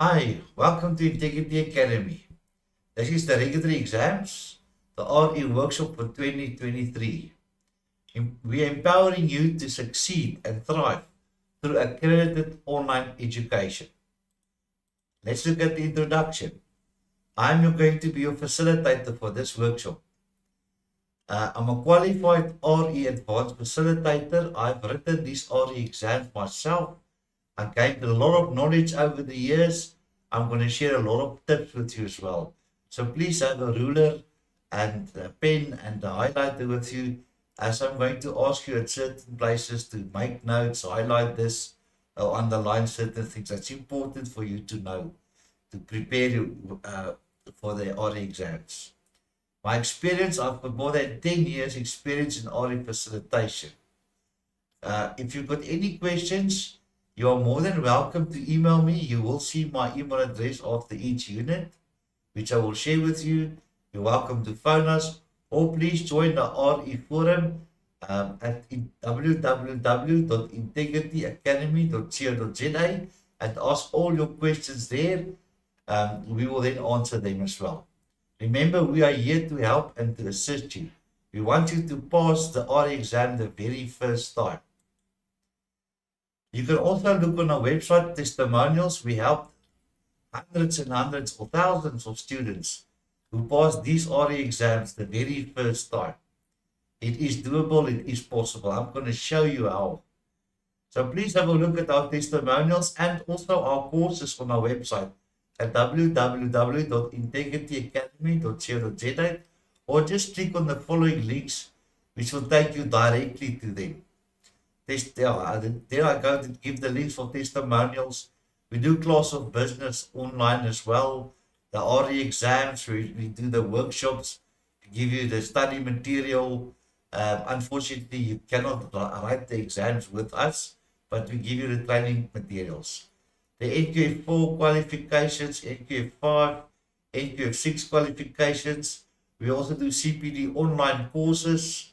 Hi, welcome to Integrity Academy. This is the regular exams, the RE workshop for 2023. We are empowering you to succeed and thrive through accredited online education. Let's look at the introduction. I'm going to be your facilitator for this workshop. I'm a qualified RE advanced facilitator. I've written these RE exams myself. I've gained a lot of knowledge over the years. I'm going to share a lot of tips with you as well. So please have a ruler and a pen and a highlighter with you, as I'm going to ask you at certain places to make notes, highlight this, or underline certain things that's important for you to know to prepare you for the RE exams. My experience, I've got more than 10 years experience in RE facilitation. If you've got any questions, you are more than welcome to email me. You will see my email address after each unit, which I will share with you. You're welcome to phone us, or please join the RE forum at www.integrityacademy.co.za and ask all your questions there. We will then answer them as well. Remember, we are here to help and to assist you. We want you to pass the RE exam the very first time. You can also look on our website, testimonials. We helped hundreds and hundreds or thousands of students who passed these RE exams the very first time. It is doable, it is possible. I'm going to show you how. So please have a look at our testimonials and also our courses on our website at www.integrityacademy.co.za, or just click on the following links, which will take you directly to them. There I go to give the links for testimonials. We do class of business online as well. The RE exams, we do the workshops, give you the study material. Unfortunately, you cannot write the exams with us, but we give you the training materials. The NQF4 qualifications, NQF5, NQF6 qualifications. We also do CPD online courses,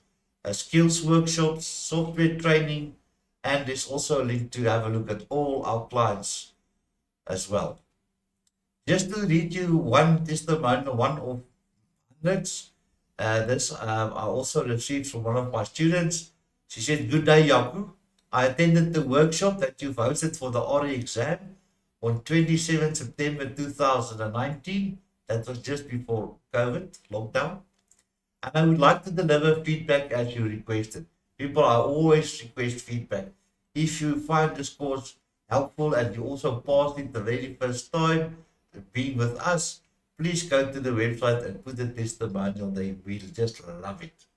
skills workshops, software training, and there's also a link to have a look at all our clients as well. Just to read you one testimonial, one of hundreds. This I also received from one of my students. She said, "Good day, Yaku. I attended the workshop that you've hosted for the RE exam on 27 September 2019. That was just before COVID lockdown. And I would like to deliver feedback as you requested." People, I always request feedback. If you find this course helpful and you also passed it the very first time being with us, please go to the website and put a testimonial there. We'll just love it.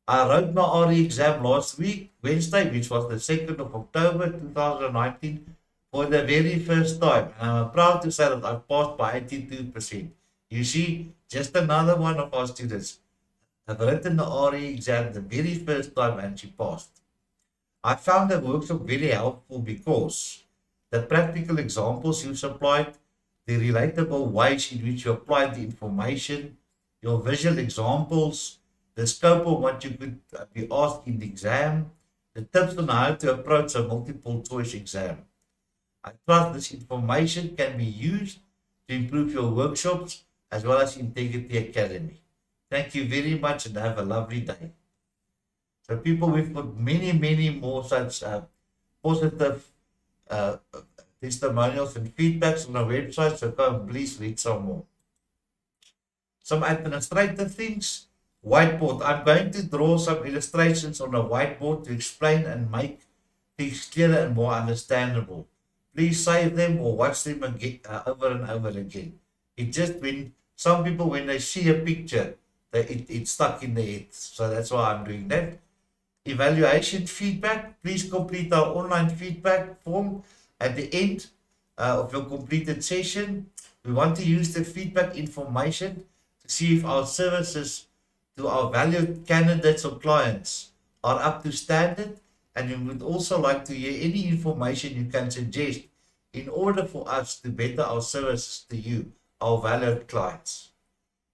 I wrote my RE exam last week, Wednesday, which was the 2nd of October 2019, for the very first time. And I'm proud to say that I passed by 82%. You see, just another one of our students have written the RE exam the very first time and she passed. I found the workshop very helpful because the practical examples you supplied, the relatable ways in which you applied the information, your visual examples, the scope of what you could be asked in the exam, the tips on how to approach a multiple choice exam. I trust this information can be used to improve your workshops as well as Integrity Academy. Thank you very much and have a lovely day. So people, we've got many more such positive testimonials and feedbacks on our website, so come and please read some more. Some administrative things. Whiteboard. I'm going to draw some illustrations on a whiteboard to explain and make things clearer and more understandable. Please save them or watch them again, over and over again. It just when some people, when they see a picture, it's stuck in their head. So that's why I'm doing that. Evaluation feedback. Please complete our online feedback form at the end of your completed session. We want to use the feedback information to see if our services to our valued candidates or clients are up to standard, and we would also like to hear any information you can suggest in order for us to better our services to you, our valued clients.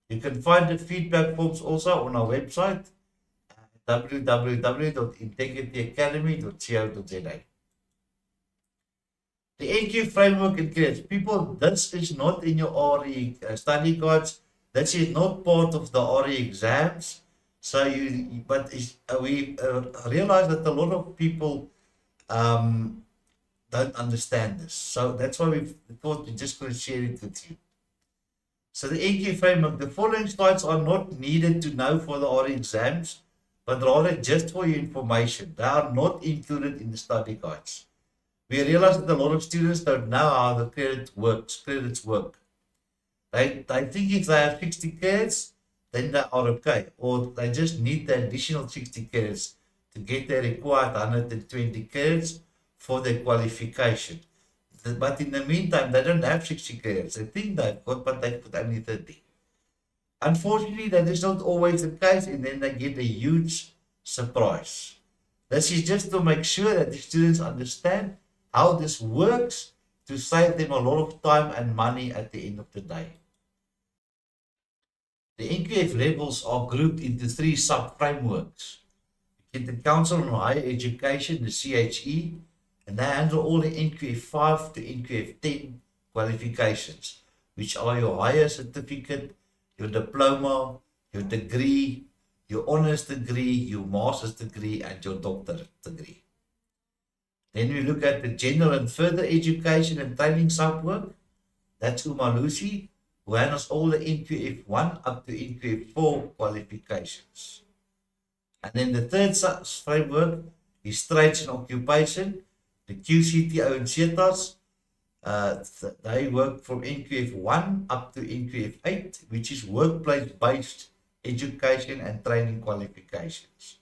You can find the feedback forms also on our website, www.integrityacademy.co.za. The NQ framework and credits. People, this is not in your RE study guides. That is not part of the RE exams. So we realize that a lot of people don't understand this. So that's why we thought we just going to share it with you. So the NQ framework, the following slides are not needed to know for the RE exams, but rather just for your information. They are not included in the study guides. We realize that a lot of students don't know how the credits work. They think if they have 60 credits, then they are okay. Or they just need the additional 60 credits to get their required 120 credits for their qualification. But in the meantime, they don't have 60 credits. They think they've got, but they've got only 30. Unfortunately, that is not always the case, and then they get a huge surprise. This is just to make sure that the students understand how this works to save them a lot of time and money at the end of the day. The NQF levels are grouped into 3 sub-frameworks. You get the Council on Higher Education, the CHE, and they handle all the NQF 5 to NQF 10 qualifications, which are your higher certificate, your diploma, your degree, your honors degree, your master's degree, and your doctorate degree. Then we look at the general and further education and training sub-work. That's Umalusi, who handles all the NQF 1 up to NQF 4 qualifications. And then the third framework is trades and occupation. The QCTO and CETAs, they work from NQF 1 up to NQF 8, which is workplace-based education and training qualifications.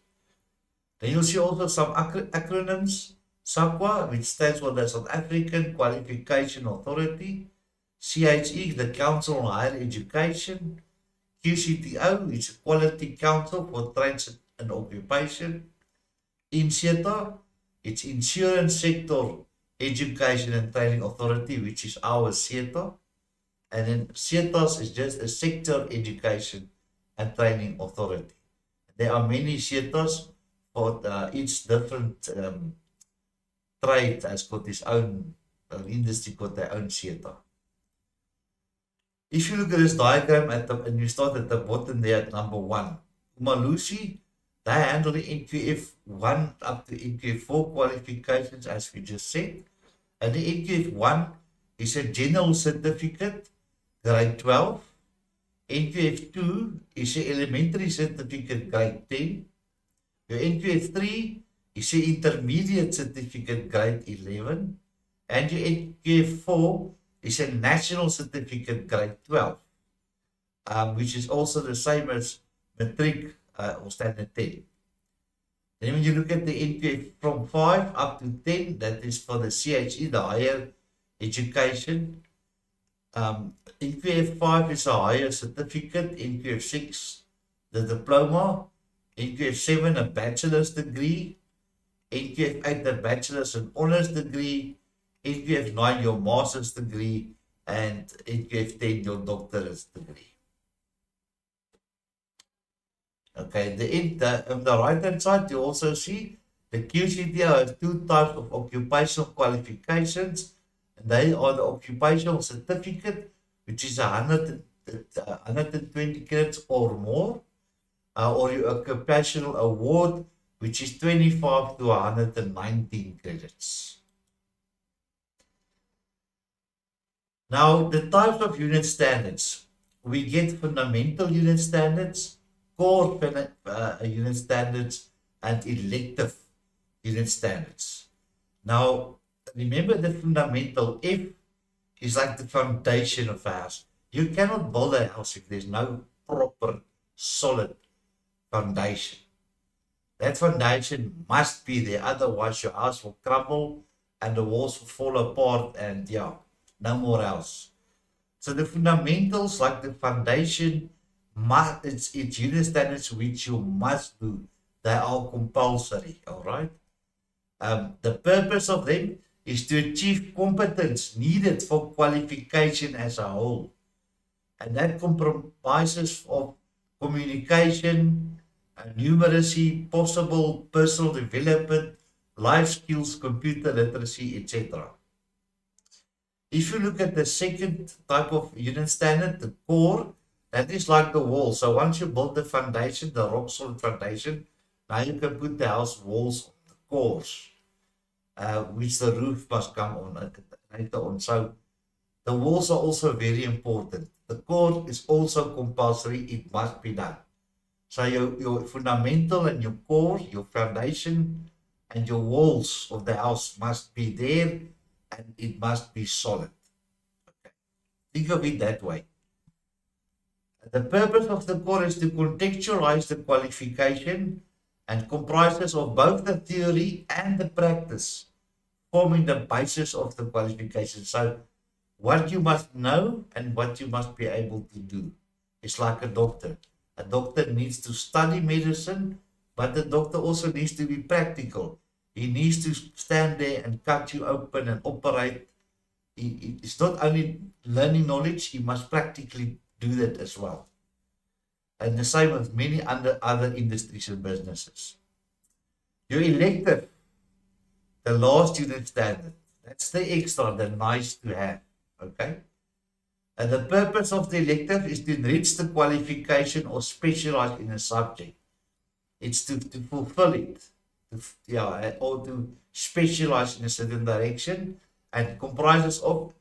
Then you'll see also some acronyms. SAQA, which stands for the South African Qualification Authority. CHE, the Council on Higher Education. QCTO, which is Quality Council for Trades and Occupation. INSETA, it's Insurance Sector Education and Training Authority, which is our SETA. And then SETAs is just a Sector Education and Training Authority. There are many SETAs, but each different trade has got its own industry, got their own SETA. If you look at this diagram and you start at the bottom there at number 1, Umalusi, they handle the NQF 1 up to NQF 4 qualifications, as we just said. And the NQF 1 is a general certificate, grade 12. NQF 2 is an elementary certificate, grade 10. Your NQF 3 is an intermediate certificate, grade 11. And your NQF 4 is a national certificate, grade 12, which is also the same as matric or standard 10. Then when you look at the NQF from 5 up to 10, that is for the CHE, the higher education. NQF 5 is a higher certificate, NQF 6 the diploma, NQF 7 a bachelor's degree, NQF 8 a bachelor's and honors degree, NQF 9 your master's degree, and NQF 10 your doctorate degree. Okay, on the right hand side you also see the QCTO has 2 types of occupational qualifications, and they are the occupational certificate, which is 120 credits or more, or your occupational award, which is 25 to 119 credits. Now, the types of unit standards. We get fundamental unit standards, core unit standards, and elective unit standards. Now, remember the fundamental F is like the foundation of a house. You cannot build a house if there's no proper, solid foundation. That foundation must be there, otherwise your house will crumble and the walls will fall apart and yeah, no more house. So the fundamentals, like the foundation, it's unit standards which you must do. They are compulsory, all right? The purpose of them is to achieve competence needed for qualification as a whole. And that comprises of communication, numeracy, possible personal development, life skills, computer literacy, etc. If you look at the second type of unit standard, the core, that is like the wall. So once you build the foundation, the rock solid foundation, now you can put the house walls on the cores, which the roof must come on later on. So the walls are also very important. The core is also compulsory, it must be done. So your fundamental and your core, your foundation and your walls of the house must be there, and it must be solid. Okay. Think of it that way. The purpose of the core is to contextualize the qualification and comprises of both the theory and the practice, forming the basis of the qualification. So what you must know and what you must be able to do. It's like a doctor. A doctor needs to study medicine, but the doctor also needs to be practical. He needs to stand there and cut you open and operate. It's not only learning knowledge, he must practically do that as well. And the same with many other industries and businesses. Your elective, the last unit standard, that's the extra, the nice to have. Okay? And the purpose of the elective is to enrich the qualification or specialize in a subject. It's to fulfill it, or to specialize in a certain direction, and comprises of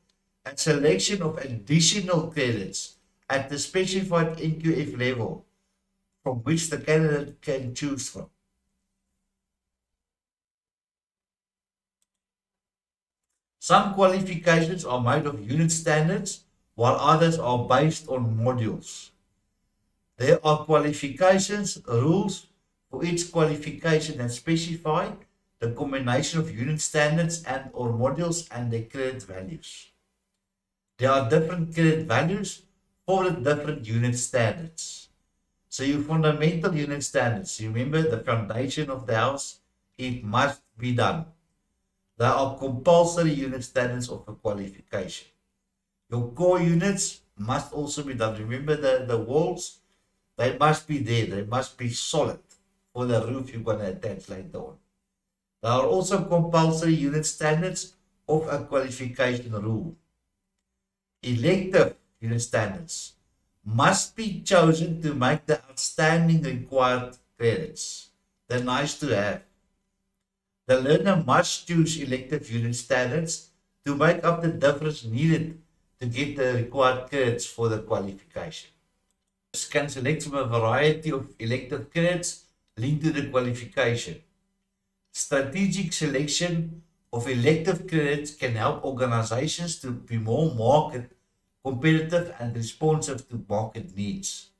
a selection of additional credits at the specified NQF level from which the candidate can choose from. Some qualifications are made of unit standards, while others are based on modules. There are qualifications, rules for each qualification that specify the combination of unit standards and or modules and their credit values. There are different credit values for the different unit standards. So your fundamental unit standards, you remember the foundation of the house, it must be done. There are compulsory unit standards of a qualification. Your core units must also be done. Remember the walls, they must be there. They must be solid for the roof you're going to attach later on. There are also compulsory unit standards of a qualification rule. Elective unit standards must be chosen to make the outstanding required credits. They're nice to have. The learner must choose elective unit standards to make up the difference needed to get the required credits for the qualification. You can select from a variety of elective credits linked to the qualification. Strategic selection of elective credits can help organizations to be more market competitive and responsive to market needs.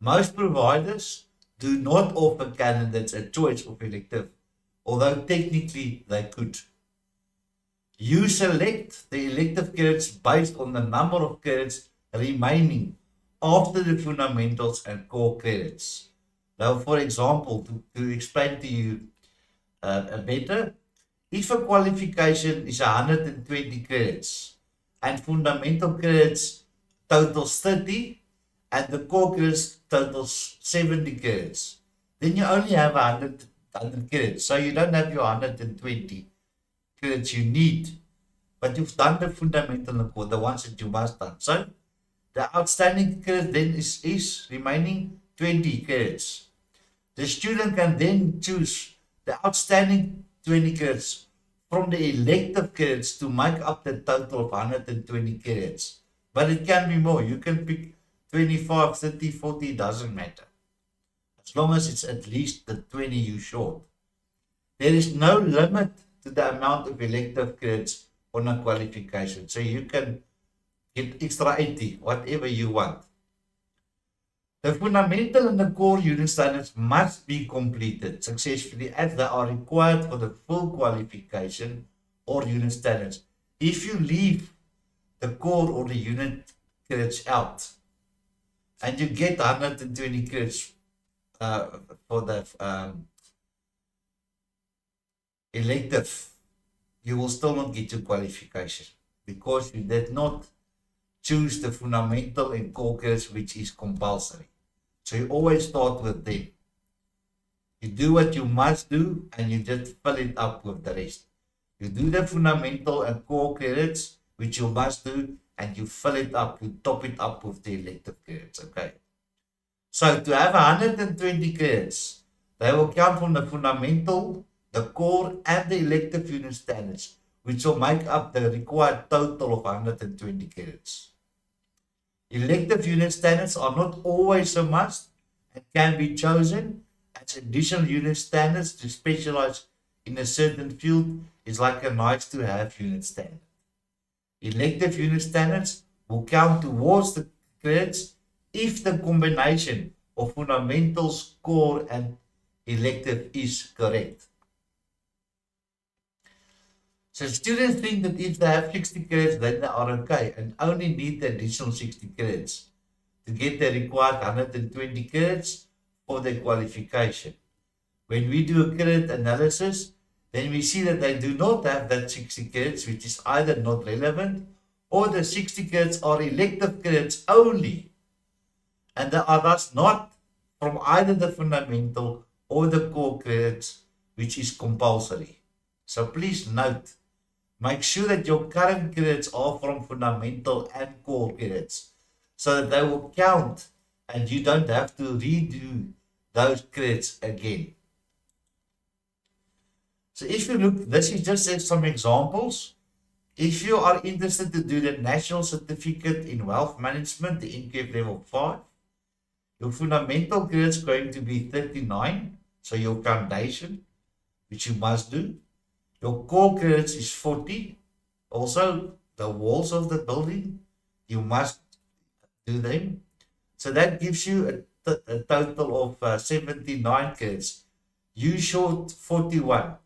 Most providers do not offer candidates a choice of elective, although technically they could. You select the elective credits based on the number of credits remaining after the fundamentals and core credits. Now, for example, to explain to you better, if a qualification is 120 credits and fundamental credits totals 30 and the core credits totals 70 credits, then you only have 100 credits. So you don't have your 120 credits you need, but you've done the fundamental and core, the ones that you must done. So the outstanding credit then is remaining 20 credits. The student can then choose the outstanding 20 credits from the elective credits to make up the total of 120 credits. But it can be more. You can pick 25, 30, 40, it doesn't matter. As long as it's at least the 20 you short. There is no limit to the amount of elective credits on a qualification. So you can get extra 80, whatever you want. The fundamental and the core unit standards must be completed successfully as they are required for the full qualification or unit standards. If you leave the core or the unit credits out and you get 120 credits for the elective, you will still not get your qualification because you did not choose the fundamental and core credits, which is compulsory. So you always start with them. You do what you must do and you just fill it up with the rest. You do the fundamental and core credits which you must do, and you fill it up, you top it up with the elective credits, okay? So to have 120 credits, they will count from the fundamental, the core, and the elective unit standards, which will make up the required total of 120 credits. Elective unit standards are not always a must and can be chosen as additional unit standards to specialize in a certain field is like a nice to have unit standard. Elective unit standards will count towards the credits if the combination of fundamentals, core, and elective is correct. So students think that if they have 60 credits, then they are okay and only need the additional 60 credits to get the required 120 credits for their qualification. When we do a credit analysis, then we see that they do not have that 60 credits, which is either not relevant or the 60 credits are elective credits only, and they are thus not from either the fundamental or the core credits, which is compulsory. So please note, make sure that your current credits are from fundamental and core credits so that they will count and you don't have to redo those credits again. So if you look, this is just some examples. If you are interested to do the National Certificate in Wealth Management, the NQF Level 5, your fundamental credits is going to be 39, so your foundation, which you must do. Your core credits is 40. Also, the walls of the building, you must do them. So that gives you a total of 79 credits. You short 41.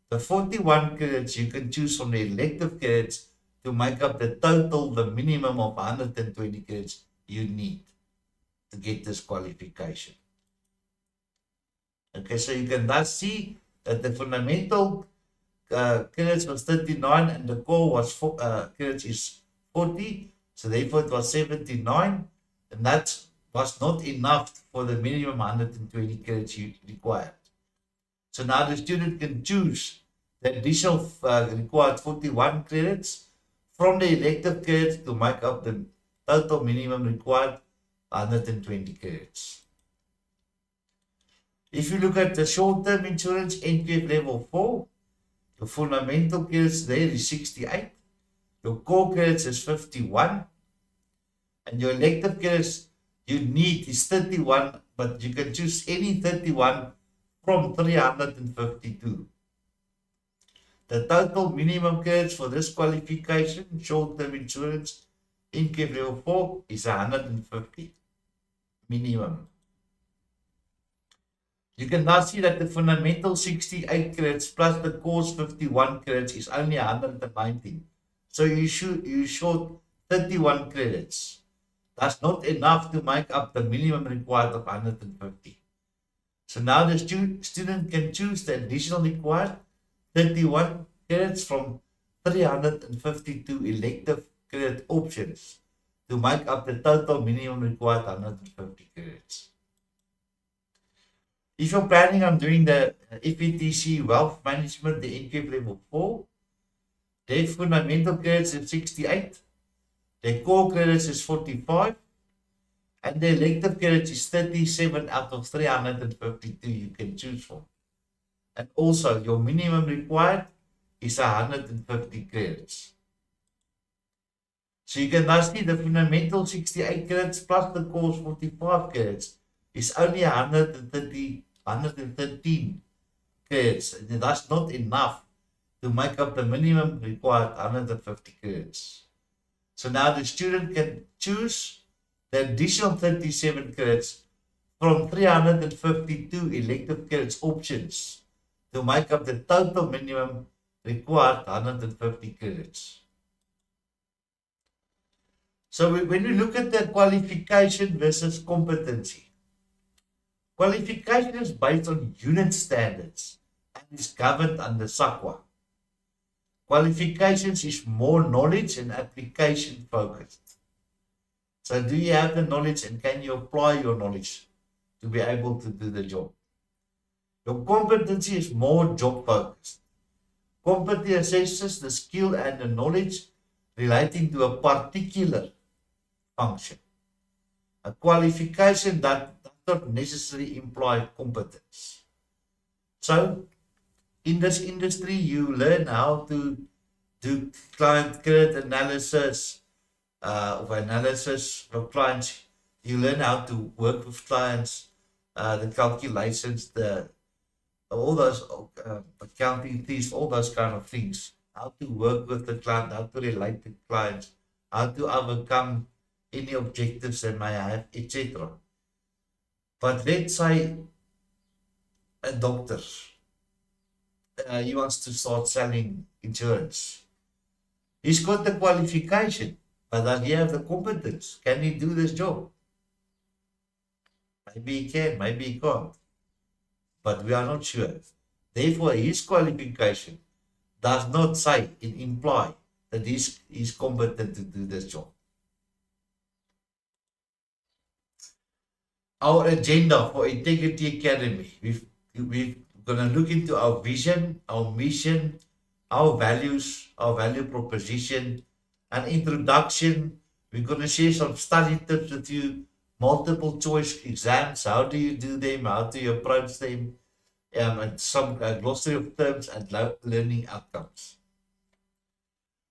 The 41 credits you can choose from the elective credits to make up the total, the minimum of 120 credits you need to get this qualification. Okay, so you can thus see that the fundamental credits was 39 and the core was credits is 40, so therefore it was 79, and that was not enough for the minimum 120 credits you required. So now the student can choose the additional required 41 credits from the elective credits to make up the total minimum required 120 credits. If you look at the short-term insurance, NQF Level 4, your fundamental credits there is 68, your core credits is 51, and your elective credits you need is 31, but you can choose any 31 from 352. The total minimum credits for this qualification, short-term insurance, NQF Level 4, is 150 minimum. You can now see that the fundamental 68 credits plus the course 51 credits is only 119. So you short 31 credits. That's not enough to make up the minimum required of 150. So now the student can choose the additional required 31 credits from 352 elective credit options to make up the total minimum required 150 credits. If you're planning on doing the FETC Wealth Management, the NQF Level 4, their fundamental credits is 68, their core credits is 45, and the elective credits is 37 out of 352 you can choose from. And also, your minimum required is 150 credits. So you can now see the fundamental 68 credits plus the course 45 credits is only 113 credits. And that's not enough to make up the minimum required 150 credits. So now the student can choose the additional 37 credits from 352 elective credits options to make up the total minimum required 150 credits. So when we look at the qualification versus competency, qualification is based on unit standards and is governed under SAQA. Qualifications is more knowledge and application focused. So do you have the knowledge and can you apply your knowledge to be able to do the job? Your competency is more job focused. Competency assesses the skill and the knowledge relating to a particular function. A qualification that does not necessarily imply competence. So, in this industry, you learn how to do client credit analysis, of analysis of clients. You learn how to work with clients, the calculations, all those accounting things, all those kind of things. How to work with the client, how to relate to clients, how to overcome any objectives they may have, etc. But let's say a doctor, he wants to start selling insurance. He's got the qualification, but does he have the competence? Can he do this job? Maybe he can, maybe he can't. But we are not sure. Therefore, his qualification does not say, it imply that he's competent to do this job. Our agenda for Integrity Academy, we're going to look into our vision, our mission, our values, our value proposition, an introduction. We're going to share some study tips with you, multiple choice exams, how do you do them, how do you approach them, and some glossary of terms and learning outcomes.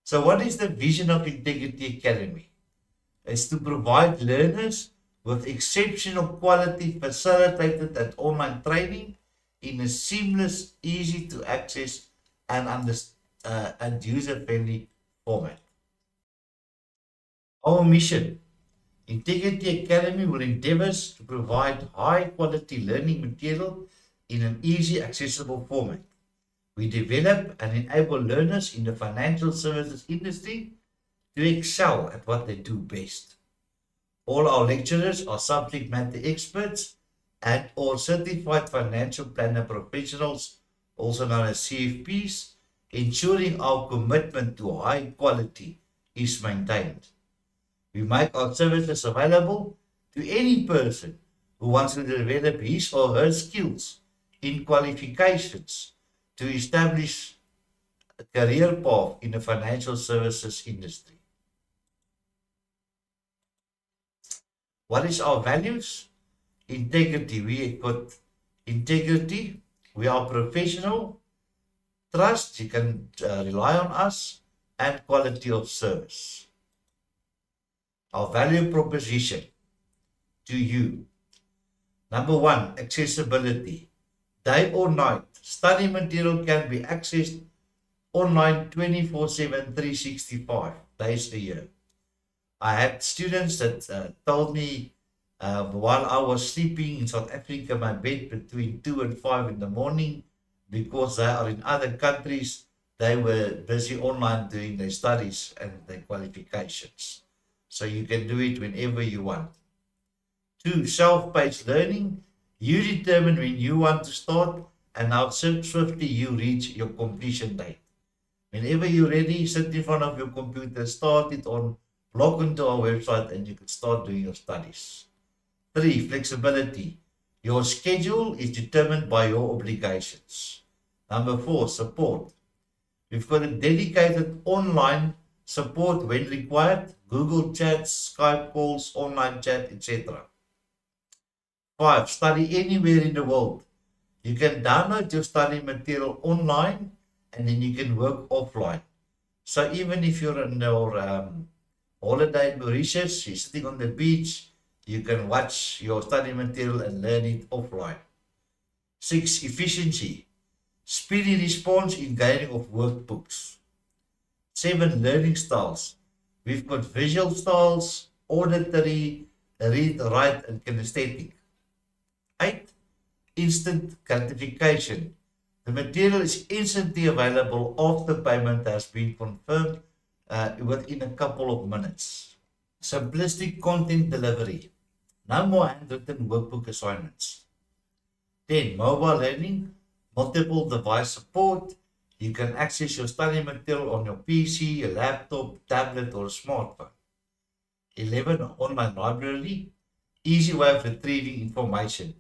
So what is the vision of Integrity Academy? It's to provide learners with exceptional quality facilitated and online training in a seamless, easy to access and user-friendly format. Our mission, Integrity Academy will endeavor to provide high-quality learning material in an easy, accessible format. We develop and enable learners in the financial services industry to excel at what they do best. All our lecturers are subject matter experts and or certified financial planner professionals, also known as CFPs, ensuring our commitment to high quality is maintained. We make our services available to any person who wants to develop his or her skills in qualifications to establish a career path in the financial services industry. What is our values? Integrity. We got integrity. We are professional. Trust. You can rely on us. And quality of service. Our value proposition to you. Number one, accessibility. Day or night, study material can be accessed online 24/7, 365 days a year. I had students that told me while I was sleeping in South Africa, my bed between 2 and 5 in the morning, because they are in other countries, they were busy online doing their studies and their qualifications. So you can do it whenever you want. 2, self-paced learning. You determine when you want to start and how swiftly you reach your completion date. Whenever you're ready, sit in front of your computer, start it on, log into our website, and you can start doing your studies. 3, flexibility. Your schedule is determined by your obligations. Number 4, support. We've got a dedicated online support when required, Google Chats, Skype calls, online chat, etc. 5, study anywhere in the world. You can download your study material online and then you can work offline. So even if you're on your holiday in Mauritius, you're sitting on the beach, you can watch your study material and learn it offline. 6, efficiency. Speedy response in grading of workbooks. 7, learning styles. We've got visual styles, auditory, read, write, and kinesthetic. 8, instant gratification. The material is instantly available after payment has been confirmed within a couple of minutes. Simplistic content delivery. No more handwritten workbook assignments. 10, mobile learning, multiple device support. You can access your study material on your PC, your laptop, tablet, or smartphone. 11, online library, easy way of retrieving information.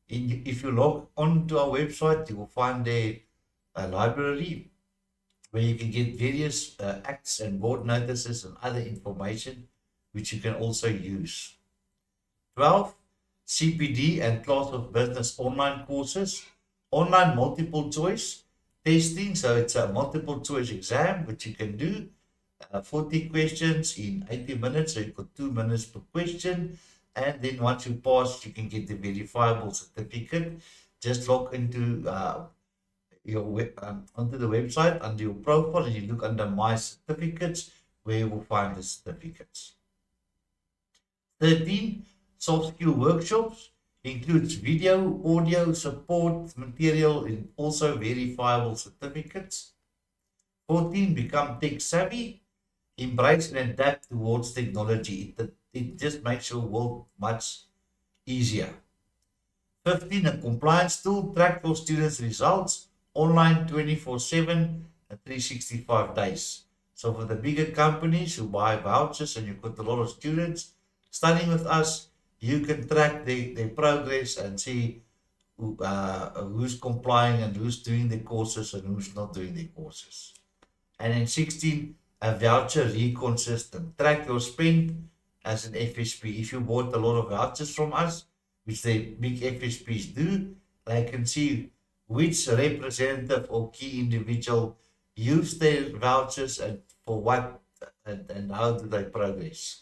If you log on to our website, you will find a library where you can get various acts and board notices and other information which you can also use. 12, CPD and Class of Business online courses, online multiple choice testing. So it's a multiple choice exam which you can do 40 questions in 80 minutes. So you've got 2 minutes per question. And then once you pass, you can get the verifiable certificate. Just log into onto the website under your profile, and you look under My Certificates, where you will find the certificates. 13, soft skill workshops includes video, audio, support material, and also verifiable certificates. 14, become tech savvy, embrace and adapt towards technology. It just makes your world much easier. 15, a compliance tool, track your students' results online 24/7 and 365 days. So for the bigger companies who buy vouchers and you've got a lot of students studying with us, you can track their progress and see who's complying and who's doing the courses and who's not doing the courses. And then 16, a voucher recon system. Track your spend as an FSP. If you bought a lot of vouchers from us, which the big FSPs do, they can see which representative or key individual use their vouchers and for what and how do they progress.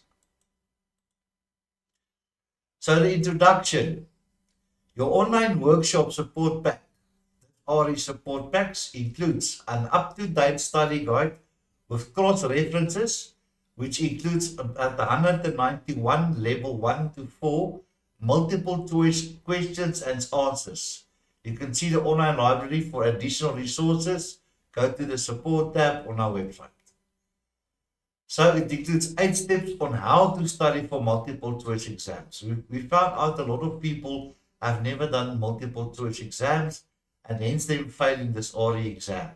So the introduction, your online workshop support pack, RE support packs, includes an up-to-date study guide with cross references, which includes at 191 level 1 to 4 multiple choice questions and answers. You can see the online library for additional resources. Go to the support tab on our website. So it includes 8 steps on how to study for multiple choice exams. We found out a lot of people have never done multiple choice exams and hence them failing this RE exam.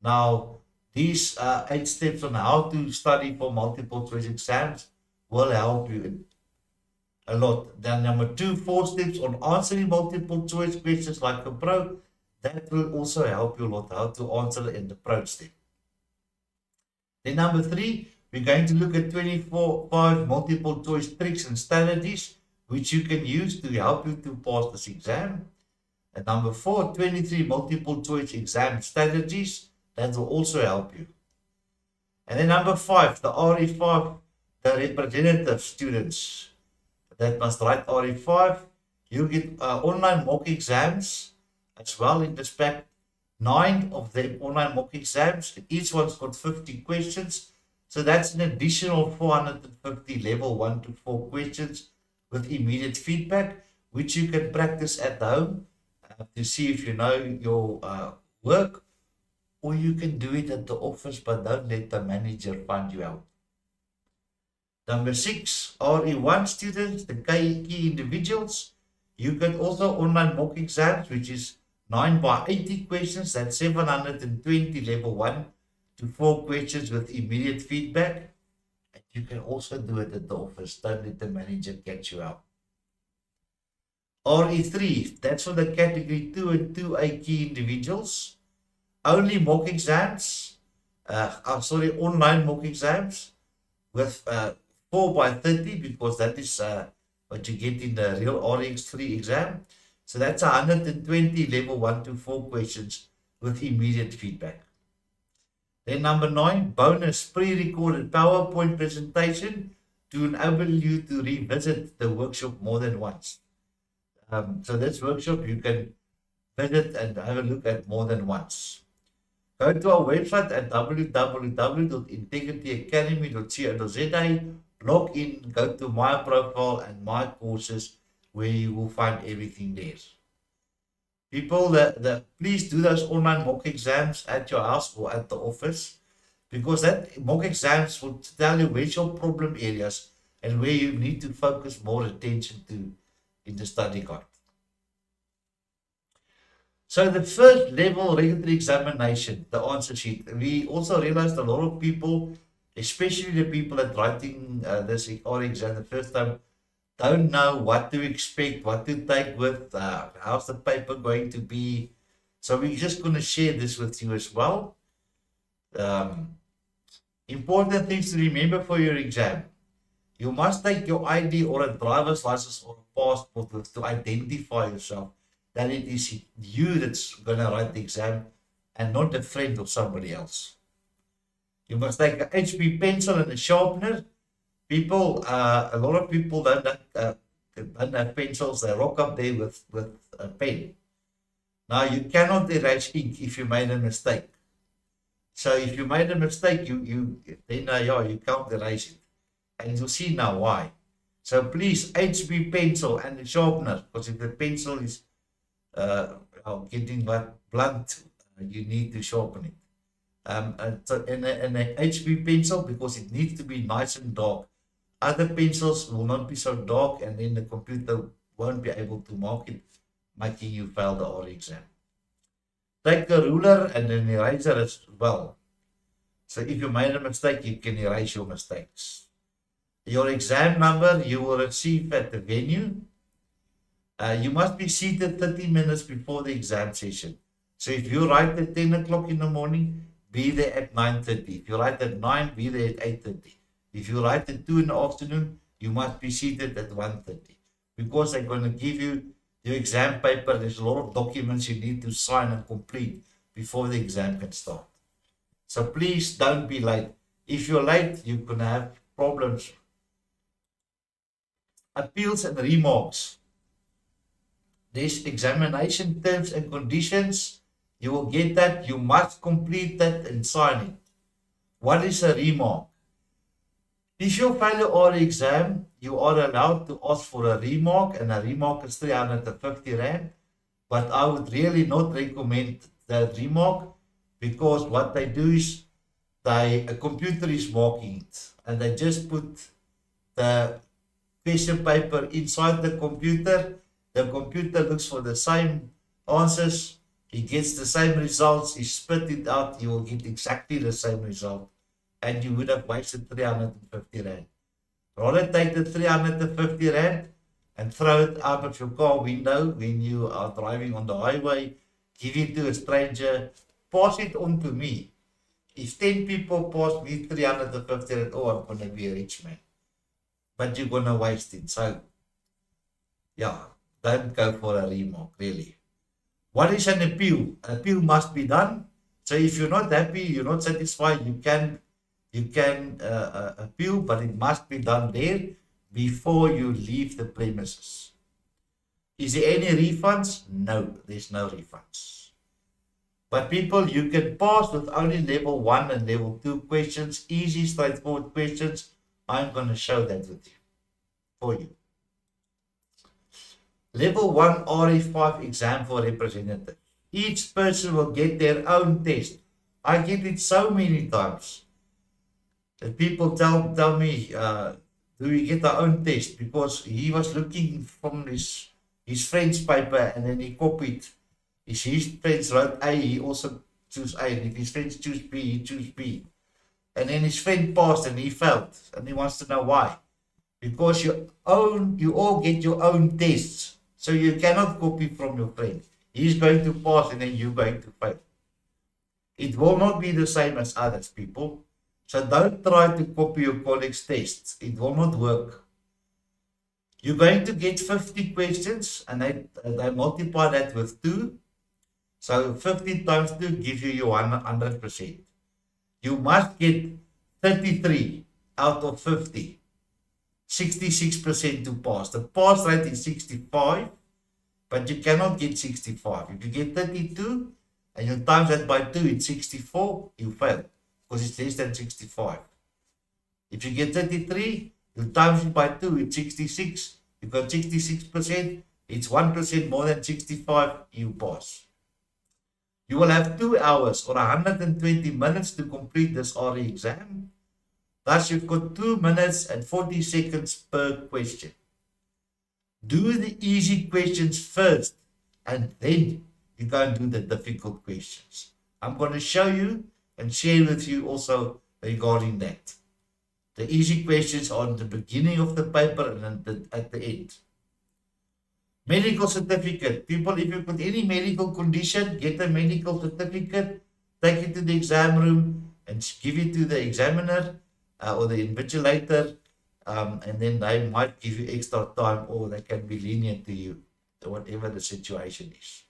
Now, these 8 steps on how to study for multiple choice exams will help you a lot. Then number 2, 4 steps on answering multiple choice questions like a pro. That will also help you a lot how to answer in the pro step. Then number 3, we're going to look at 25 multiple choice tricks and strategies which you can use to help you to pass this exam. And number 4, 23 multiple choice exam strategies that will also help you. And then number 5, the RE5, the representative students that must write RE5. You get online mock exams as well in this pack. 9 of the online mock exams. Each one's got 50 questions. So that's an additional 450 level 1 to 4 questions with immediate feedback, which you can practice at home to see if you know your work, or you can do it at the office, but don't let the manager find you out. Number 6, RE1 students, the key individuals. You can also online mock exams, which is 9 by 80 questions. That's 720 level 1 to 4 questions with immediate feedback. And you can also do it at the office. Don't let the manager catch you out. RE3, that's for the category 2 and 2A key individuals. Only mock exams, online mock exams with 4 by 30, because that is what you get in the real RX3 exam. So that's 120 level 1 to 4 questions with immediate feedback. Then number 9, bonus pre-recorded PowerPoint presentation to enable you to revisit the workshop more than once. So this workshop you can visit and have a look at more than once. Go to our website at www.integrityacademy.co.za, log in, go to my profile and my courses, where you will find everything there. People, please do those online mock exams at your house or at the office, because that mock exams will tell you where's your problem areas and where you need to focus more attention to in the study guide. So the first level regulatory examination, the answer sheet, we also realized a lot of people, especially the people that writing this RE exam the first time, don't know what to expect, what to take with, how's the paper going to be. So we're just going to share this with you as well. Um, Important things to remember for your exam. You must take your ID or a driver's license or a passport to identify yourself that it is you that's going to write the exam and not a friend of somebody else. You must take an HB pencil and a sharpener. People, a lot of people don't have pencils. They rock up there with a pen. Now, you cannot erase ink if you made a mistake. So if you made a mistake, then you can't erase it. And you'll see now why. So please, HB pencil and the sharpener, because if the pencil is getting blunt, you need to sharpen it. And an HB pencil, because it needs to be nice and dark. Other pencils will not be so dark, and then the computer won't be able to mark it, making you fail the RE exam. Take a ruler and an eraser as well. So if you made a mistake, you can erase your mistakes. Your exam number you will receive at the venue. You must be seated 30 minutes before the exam session. So if you write at 10 o'clock in the morning, be there at 9:30. If you write at 9, be there at 8:30. If you write at 2 in the afternoon, you must be seated at 1:30. Because they're going to give you your exam paper. There's a lot of documents you need to sign and complete before the exam can start. So please don't be late. If you're late, you're going to have problems. Appeals and remarks. There's examination terms and conditions. You will get that. You must complete that and sign it. What is a remark? If you fail your RE exam, you are allowed to ask for a remark, and a remark is 350 Rand. But I would really not recommend that remark, because what they do is a computer is marking it, and they just put the question paper inside the computer. The computer looks for the same answers. He gets the same results. He spit it out. You will get exactly the same result. And you would have wasted 350 Rand. Rather take the 350 Rand and throw it out of your car window when you are driving on the highway. Give it to a stranger. Pass it on to me. If 10 people pass me 350 Rand, oh, I'm going to be a rich man. But you're going to waste it. So, yeah, don't go for a remark, really. What is an appeal? An appeal must be done. So if you're not happy, you're not satisfied, you can appeal, but it must be done there before you leave the premises. Is there any refunds? No, there's no refunds. But people, you can pass with only level 1 and level 2 questions, easy, straightforward questions. I'm going to show that with you, for you. Level 1 RE5 exam for representative. Each person will get their own test. I get it so many times. That people tell me, do we get our own test? Because he was looking from his friend's paper, and then he copied. If his friends wrote A, he also chose A. And if his friends choose B, he chose B. And then his friend passed and he failed. And he wants to know why. Because you all get your own tests. So you cannot copy from your friend. He's going to pass and then you're going to fail. It will not be the same as others, people. So don't try to copy your colleagues' tests. It will not work. You're going to get 50 questions, and they multiply that with 2. So 50 times 2 gives you your 100%. You must get 33 out of 50. 66% to pass. The pass rate is 65, but you cannot get 65. If you get 32 and you times that by 2, it's 64, you fail, because it's less than 65. If you get 33, you times it by 2, it's 66. You got 66%, it's 1% more than 65, you pass. You will have 2 hours or 120 minutes to complete this RE exam. Thus, you've got 2 minutes and 40 seconds per question. Do the easy questions first, and then you go and do the difficult questions. I'm going to show you and share with you also regarding that. The easy questions are at the beginning of the paper and at the end. Medical certificate. People, if you've got any medical condition, get a medical certificate, take it to the exam room, and give it to the examiner or the invigilator, and then they might give you extra time, or they can be lenient to you, whatever the situation is.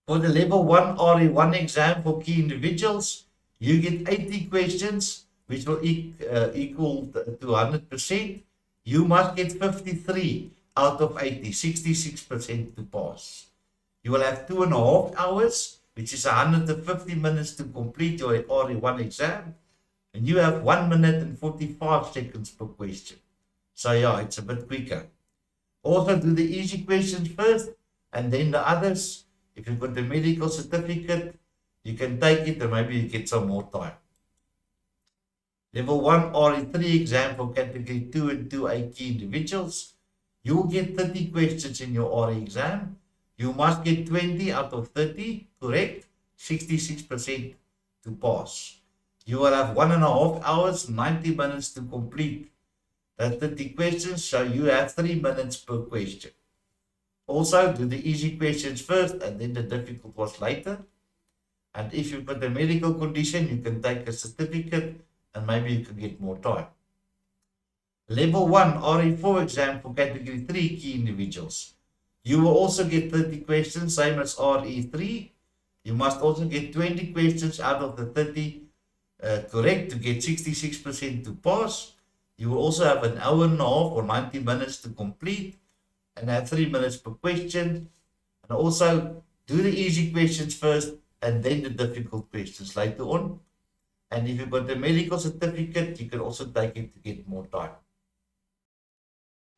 For the level 1 RE1 exam for key individuals, you get 80 questions, which will equal to 100%. You must get 53 out of 80, 66% to pass. You will have 2.5 hours, which is 150 minutes to complete your RE1 exam. And you have 1 minute and 45 seconds per question. So yeah, it's a bit quicker. Also do the easy questions first, and then the others. If you've got the medical certificate, you can take it and maybe you get some more time. Level 1 RE3 exam for category 2 and 2A key individuals. You will get 30 questions in your RE exam. You must get 20 out of 30 correct, 66% to pass. You will have 1.5 hours, 90 minutes to complete that 30 questions, so you have 3 minutes per question. Also, do the easy questions first and then the difficult ones later. And if you've got a medical condition, you can take a certificate and maybe you can get more time. Level 1 RE4 exam for category 3 key individuals. You will also get 30 questions, same as RE3. You must also get 20 questions out of the 30 correct to get 66% to pass. You will also have 1.5 hours or 90 minutes to complete, and have 3 minutes per question. And also do the easy questions first and then the difficult questions later on. And if you've got the medical certificate, you can also take it to get more time.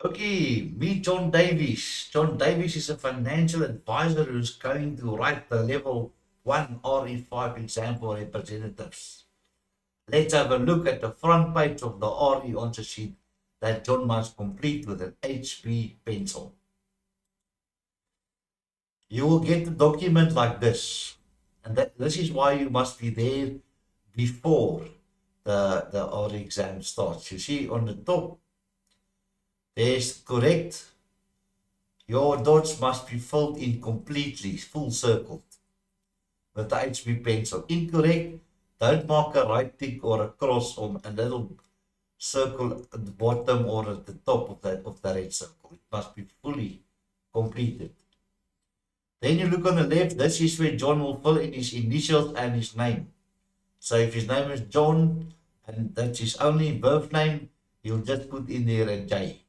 Okay, meet John Davies. John Davies is a financial advisor who's going to write the level 1 RE5 exam for representatives. Let's have a look at the front page of the RE answer sheet that John must complete with an HB pencil. You will get a document like this, and this is why you must be there before the RE exam starts. You see on the top, there's correct. Your dots must be filled in completely, full circled with the HB pencil. Incorrect, don't mark a right tick or a cross or a little circle at the bottom or at the top of the red circle. It must be fully completed. Then you look on the left. This is where John will fill in his initials and his name. So if his name is John and that's his only birth name, you'll just put in there a J.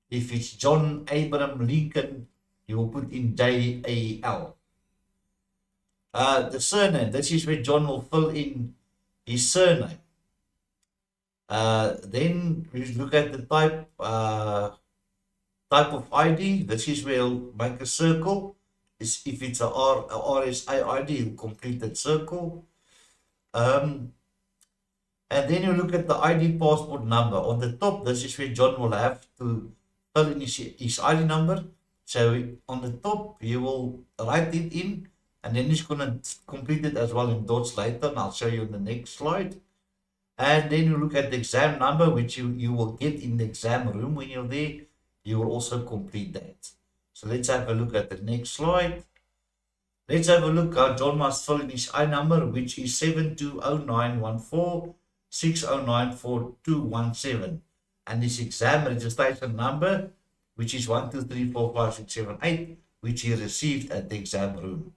If it's John Abraham Lincoln, you will put in JAL. The surname. This is where John will fill in his surname. Then we look at the type of ID. This is where he'll make a circle. If it's a RSA ID, he'll complete that circle. And then you look at the ID passport number. On the top, this is where John will have to fill in his ID number. So on the top, you will write it in, and then he's going to complete it as well in dots later, and I'll show you in the next slide. And then you look at the exam number, which you will get in the exam room when you're there. You will also complete that. So let's have a look at the next slide. Let's have a look how John must fill in his I number, which is 72091460942217. And his exam registration number, which is 1234567, which he received at the exam room.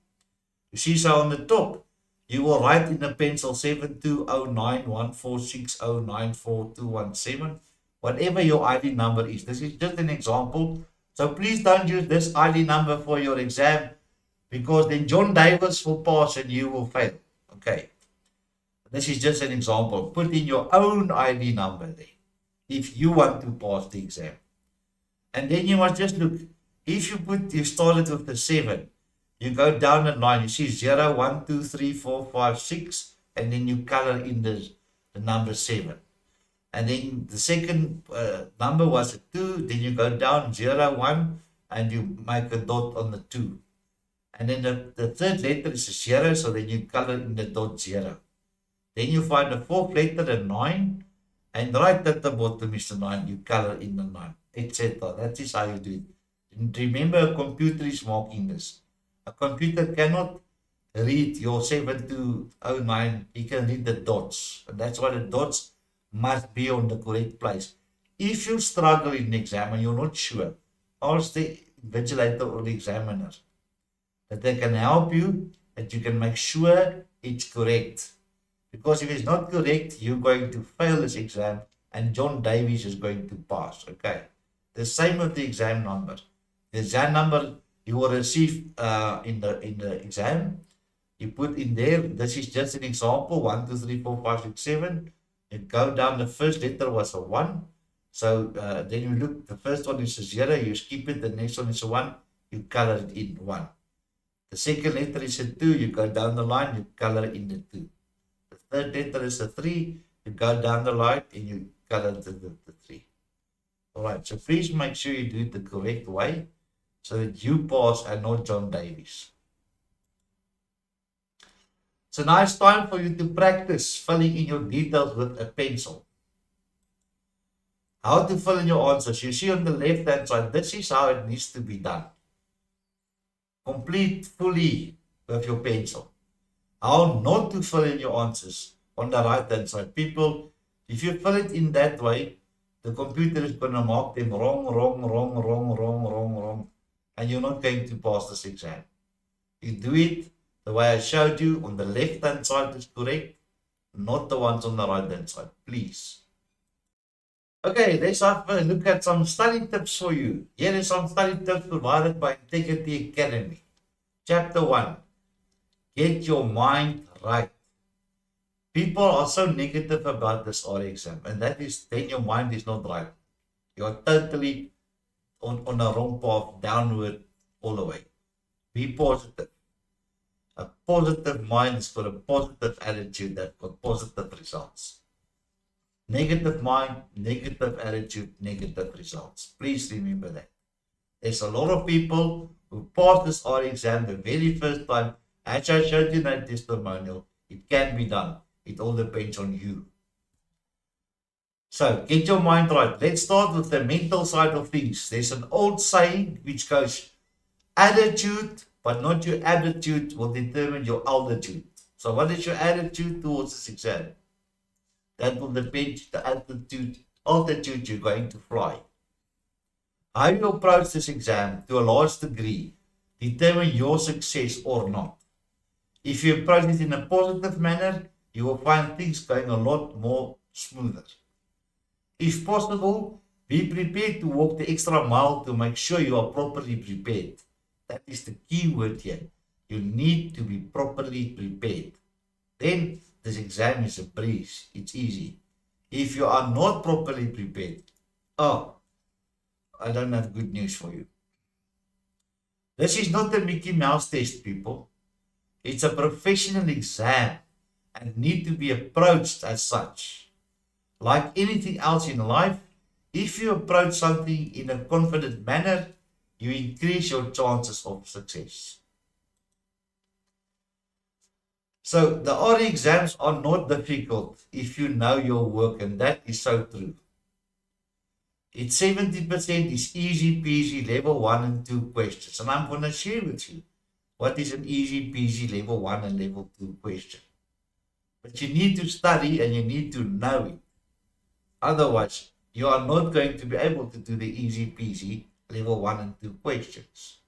You see, so on the top, you will write in a pencil 72091460942217, whatever your ID number is. This is just an example. So please don't use this ID number for your exam, because then John Davies will pass and you will fail. Okay. This is just an example. Put in your own ID number there if you want to pass the exam. And then you must just look. If you started with the 7, you go down the line, you see 0, 1, 2, 3, 4, 5, 6, and then you color in the number 7. And then the second number was a 2, then you go down 0, 1, and you make a dot on the 2. And then the third letter is a 0, so then you color in the dot 0. Then you find the fourth letter, a 9, and right at the bottom is the 9, you color in the 9, etc. That is how you do it. And remember, a computer is marking this. A computer cannot read your 7209, he can read the dots. And that's why the dots must be on the correct place. If you struggle in the exam and you're not sure, ask the invigilator or the examiner that they can help you, that you can make sure it's correct. Because if it's not correct, you're going to fail this exam and John Davies is going to pass. Okay. The same with the exam number. The exam number you will receive in the exam, you put in there, this is just an example, 1, 2, 3, 4, 5, 6, 7. You go down, the first letter was a 1. So then you look, the first one is a 0, you skip it, the next one is a 1, you color it in 1. The second letter is a 2, you go down the line, you color in the 2. The third letter is a 3, you go down the line and you color the 3. Alright, so please make sure you do it the correct way so that you pass and not John Davies. So now it's time for you to practice filling in your details with a pencil. How to fill in your answers. You see on the left hand side, this is how it needs to be done. Complete fully with your pencil. How not to fill in your answers on the right hand side. People, if you fill it in that way, the computer is going to mark them wrong, and you're not going to pass this exam. You do it the way I showed you. On the left hand side is correct, not the ones on the right hand side, please. Okay, let's have a look at some study tips for you. Here is some study tips provided by Integrity Academy. Chapter 1. Get your mind right. People are so negative about this RE exam, and that is, then your mind is not right. You are totally on a wrong path, downward all the way. Be positive. A positive mind is got a positive attitude that got positive results. Negative mind, negative attitude, negative results. Please remember that. There's a lot of people who pass this RE exam the very first time. As I showed you in that testimonial, it can be done. It all depends on you. So, get your mind right. Let's start with the mental side of things. There's an old saying which goes, attitude, but not your attitude, will determine your altitude. So, what is your attitude towards this exam? That will depend on the altitude you're going to fly. How you approach this exam, to a large degree, determine your success or not. If you approach it in a positive manner, you will find things going a lot more smoother. If possible, be prepared to walk the extra mile to make sure you are properly prepared. That is the key word here. You need to be properly prepared. Then this exam is a breeze. It's easy. If you are not properly prepared, I don't have good news for you. This is not a Mickey Mouse test, people. It's a professional exam and need to be approached as such. Like anything else in life, if you approach something in a confident manner, you increase your chances of success. So the RE exams are not difficult if you know your work, and that is so true. It's 70% is easy peasy level 1 and 2 questions, and I'm going to share with you what is an easy peasy level 1 and level 2 question. But you need to study and you need to know it. Otherwise, you are not going to be able to do the easy peasy level 1 and 2 questions.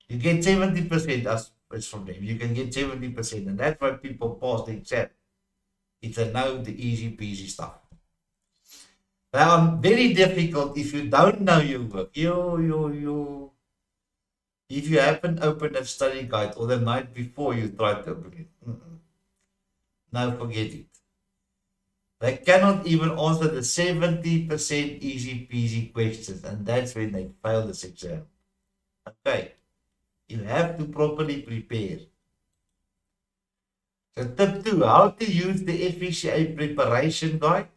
You get 70% as from them. You can get 70%, and that's why people pass the exam. If they know the easy peasy stuff. They are very difficult if you don't know your work. If you haven't opened a study guide or the night before you tried to open it, no, forget it. They cannot even answer the 70% easy peasy questions, and that's when they fail this exam. Okay, you have to properly prepare. So tip 2, how to use the FECA preparation guide.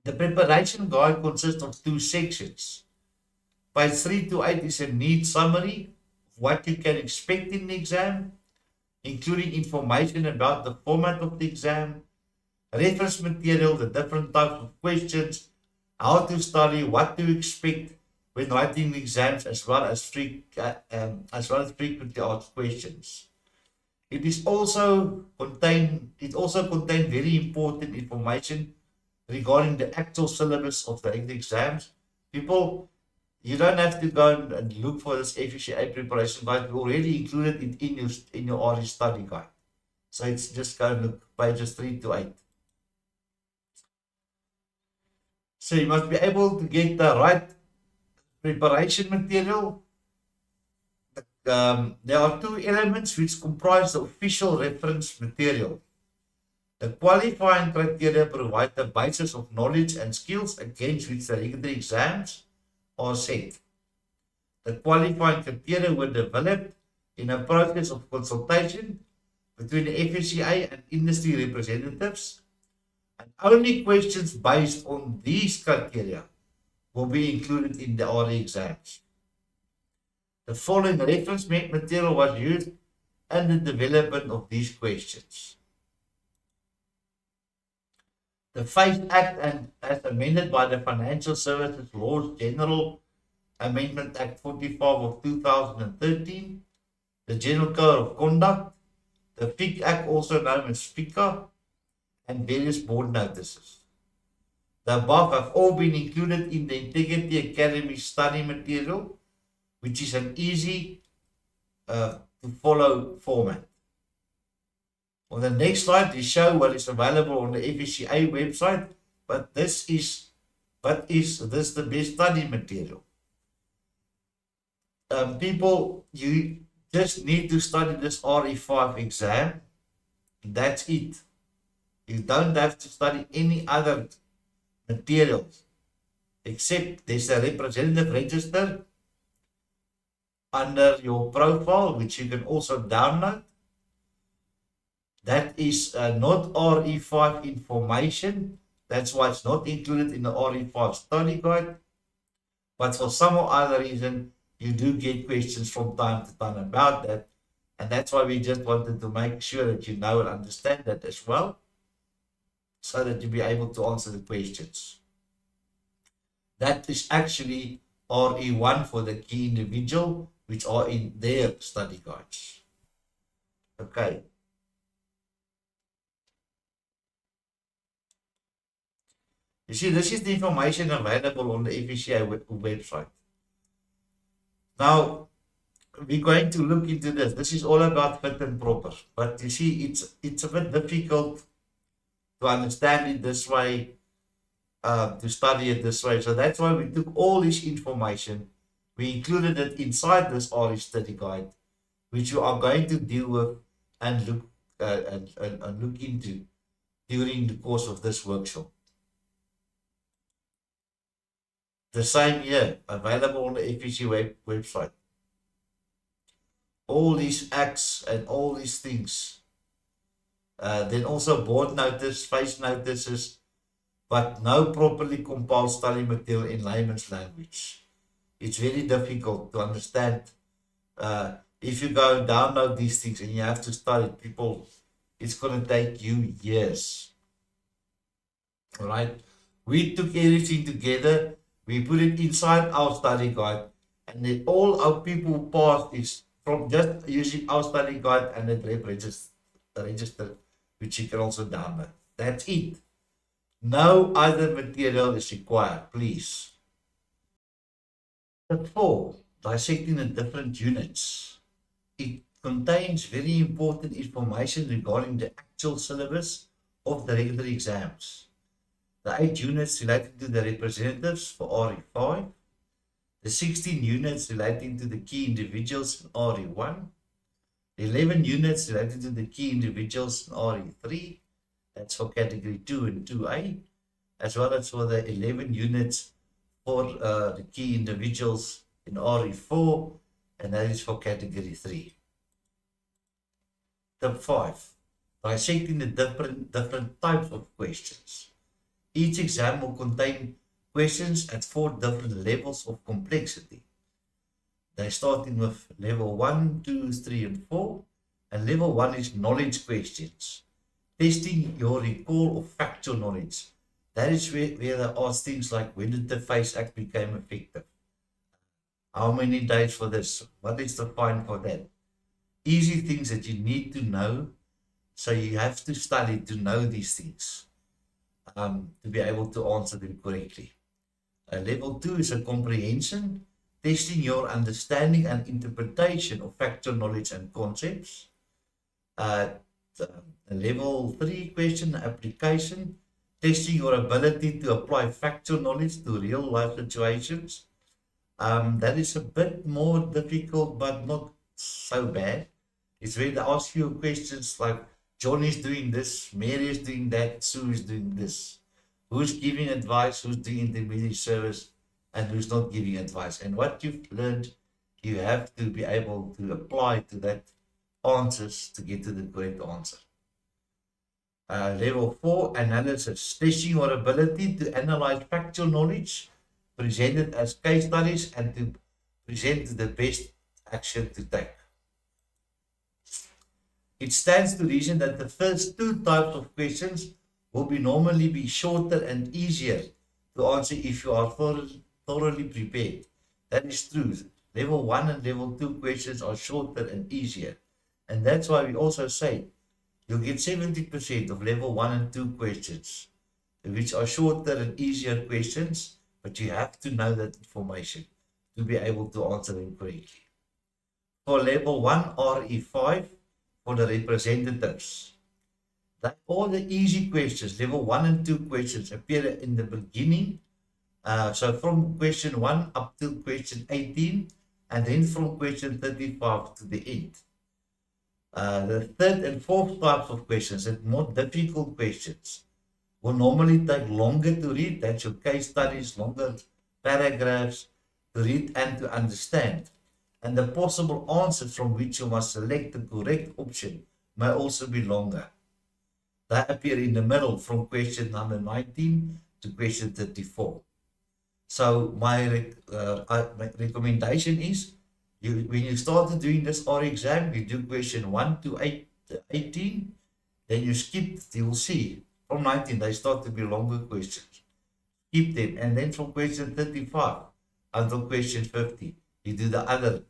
The preparation guide consists of 2 sections. Page 3 to 8 is a neat summary of what you can expect in the exam, including information about the format of the exam, reference material, the different types of questions, how to study, what to expect, when writing exams, as well as frequently asked questions. It also contains very important information regarding the actual syllabus of the exams. People, you don't have to go and look for this FCA preparation guide. We already included it in your RE study guide. So it's just go and look pages 3 to 8. So you must be able to get the right preparation material. There are two elements which comprise the official reference material. The qualifying criteria provide the basis of knowledge and skills against which the regulatory exams are set. The qualifying criteria were developed in a process of consultation between the FSCA and industry representatives, and only questions based on these criteria will be included in the RE exams. The following reference material was used in the development of these questions. The FACE Act, and as amended by the Financial Services Laws General Amendment Act 45 of 2013, the General Code of Conduct, the FIC Act, also known as FICA, and various board notices. The above have all been included in the Integrity Academy study material, which is an easy to follow format. On the next slide, we show what is available on the FSCA website, but is this the best study material? People, you just need to study this RE5 exam. That's it. You don't have to study any other materials, except there's a representative register under your profile, which you can also download. That is not RE5 information. That's why it's not included in the RE5 study guide. But for some or other reason, you do get questions from time to time about that. And that's why we just wanted to make sure that you know and understand that as well, so that you'll be able to answer the questions. That is actually RE1 for the key individual, which are in their study guides. Okay. You see, this is the information available on the FSCA website. Now, we're going to look into this. This is all about fit and proper. But you see, it's a bit difficult to understand it this way, to study it this way. So that's why we took all this information, we included it inside this RE study guide, which you are going to deal with and look into during the course of this workshop. The same here, available on the FSCA website. All these acts and all these things. Then also board notice, face notices, but no properly compiled study material in layman's language. It's very difficult to understand. If you go and download these things and you have to study people, it's going to take you years. All right. We took everything together. We put it inside our study guide, and then all our people passed is from just using our study guide and the register, which you can also download. That's it. No other material is required, please. Step 4, dissecting the different units. It contains very important information regarding the actual syllabus of the regular exams. The 8 units relating to the representatives for RE5, the 16 units relating to the key individuals in RE1, the 11 units relating to the key individuals in RE3, that's for category 2 and 2A, as well as for the 11 units for the key individuals in RE4, and that is for category 3. Step 5, dissecting the different types of questions. Each exam will contain questions at 4 different levels of complexity. They're starting with level 1, 2, 3, and 4. And level 1 is knowledge questions, testing your recall of factual knowledge. That is where they ask things like, when did the FACE Act become effective? How many days for this? What is the fine for that? Easy things that you need to know. So you have to study to know these things, to be able to answer them correctly. Level 2 is a comprehension, testing your understanding and interpretation of factual knowledge and concepts. Level 3 question application, testing your ability to apply factual knowledge to real life situations. That is a bit more difficult, but not so bad. It's where they ask you questions like, John is doing this, Mary is doing that, Sue is doing this. Who's giving advice, who's doing intermediate service, and who's not giving advice. And what you've learned, you have to be able to apply to that answers to get to the correct answer. Level 4, analysis, testing your ability to analyze factual knowledge presented as case studies and to present the best action to take. It stands to reason that the first two types of questions will normally be shorter and easier to answer if you are thoroughly prepared. That is true. Level 1 and level 2 questions are shorter and easier. And that's why we also say you'll get 70% of level 1 and 2 questions, which are shorter and easier questions, but you have to know that information to be able to answer them correctly. For level 1 RE5, for the representatives, that all the easy questions, level 1 and 2 questions, appear in the beginning. So from question 1 up to question 18, and then from question 35 to the end. The third and fourth types of questions, and more difficult questions, will normally take longer to read. That's your case studies, longer paragraphs to read and to understand. And the possible answers from which you must select the correct option may also be longer. They appear in the middle from question number 19 to question 34. So my recommendation is, when you start doing this R exam, you do question 1 to 18, then you skip, you will see, from 19, they start to be longer questions. Keep them, and then from question 35 until question 50, you do the other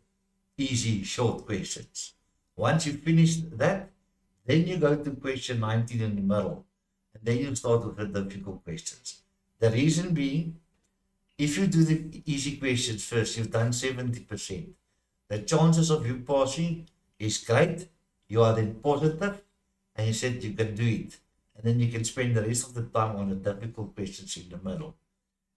easy, short questions. Once you finish that, then you go to question 19 in the middle, and then you start with the difficult questions. The reason being, if you do the easy questions first, you've done 70%. The chances of you passing is great. You are then positive, and you said you can do it. And then you can spend the rest of the time on the difficult questions in the middle.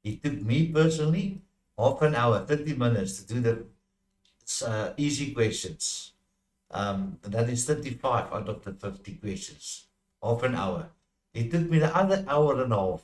It took me personally half an hour, 30 minutes to do the easy questions. That is 35 out of the 50 questions. Half an hour. It took me the other hour and a half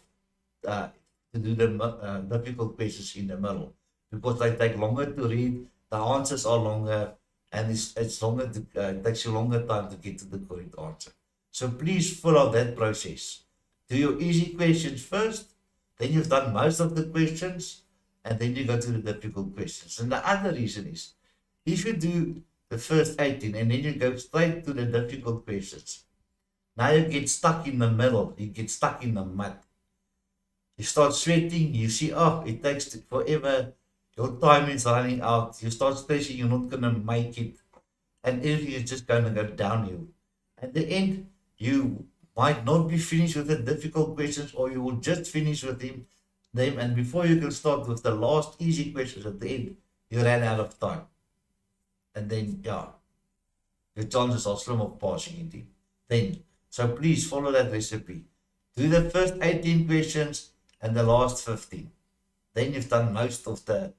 to do the difficult questions in the middle, because they take longer to read, the answers are longer, and it's longer to, it takes you longer time to get to the correct answer. So please follow that process. Do your easy questions first, then you've done most of the questions, and then you go to the difficult questions. And the other reason is, if you do the first 18 and then you go straight to the difficult questions, now you get stuck in the middle, you get stuck in the mud. You start sweating, you see, oh, it takes forever, your time is running out, you start stressing, you're not going to make it, and everything is just going to go downhill. At the end, you might not be finished with the difficult questions, or you will just finish with them, and before you can start with the last easy questions at the end, you ran out of time. And then, yeah, your chances are slim of passing indeed. Then, so please follow that recipe. Do the first 18 questions and the last 15. Then you've done most of the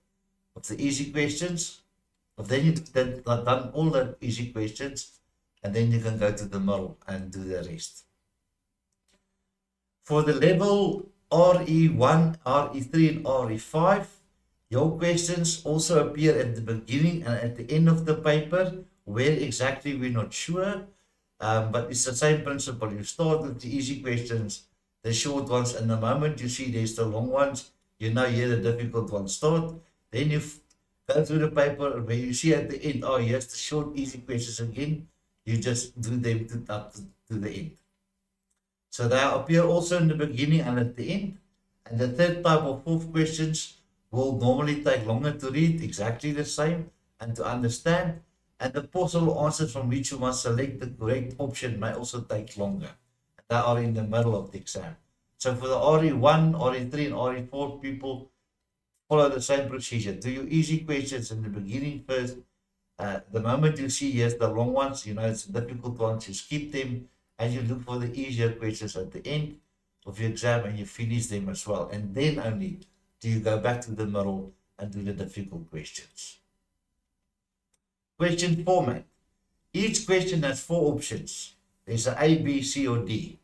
easy questions. Then you've done all the easy questions, and then you can go to the middle and do the rest. For the level RE1, RE3, and RE5, your questions also appear at the beginning and at the end of the paper. Where exactly, we're not sure, but it's the same principle. You start with the easy questions, the short ones, and the moment you see there's the long ones, you know here the difficult ones start. Then you go through the paper, where you see at the end, oh, here's the short, easy questions again. You just do them up to the end. So they appear also in the beginning and at the end. And the third type of fourth questions will normally take longer to read, exactly the same, and to understand. And the possible answers from which you must select the correct option may also take longer. They are in the middle of the exam. So for the RE1, RE3, and RE4 people, follow the same procedure. Do your easy questions in the beginning first. The moment you see, yes, the long ones, you know, it's difficult ones, you skip them, and you look for the easier questions at the end of your exam, and you finish them as well. And then only do you go back to the middle and do the difficult questions. Question format. Each question has 4 options. There's an A, B, C, or D.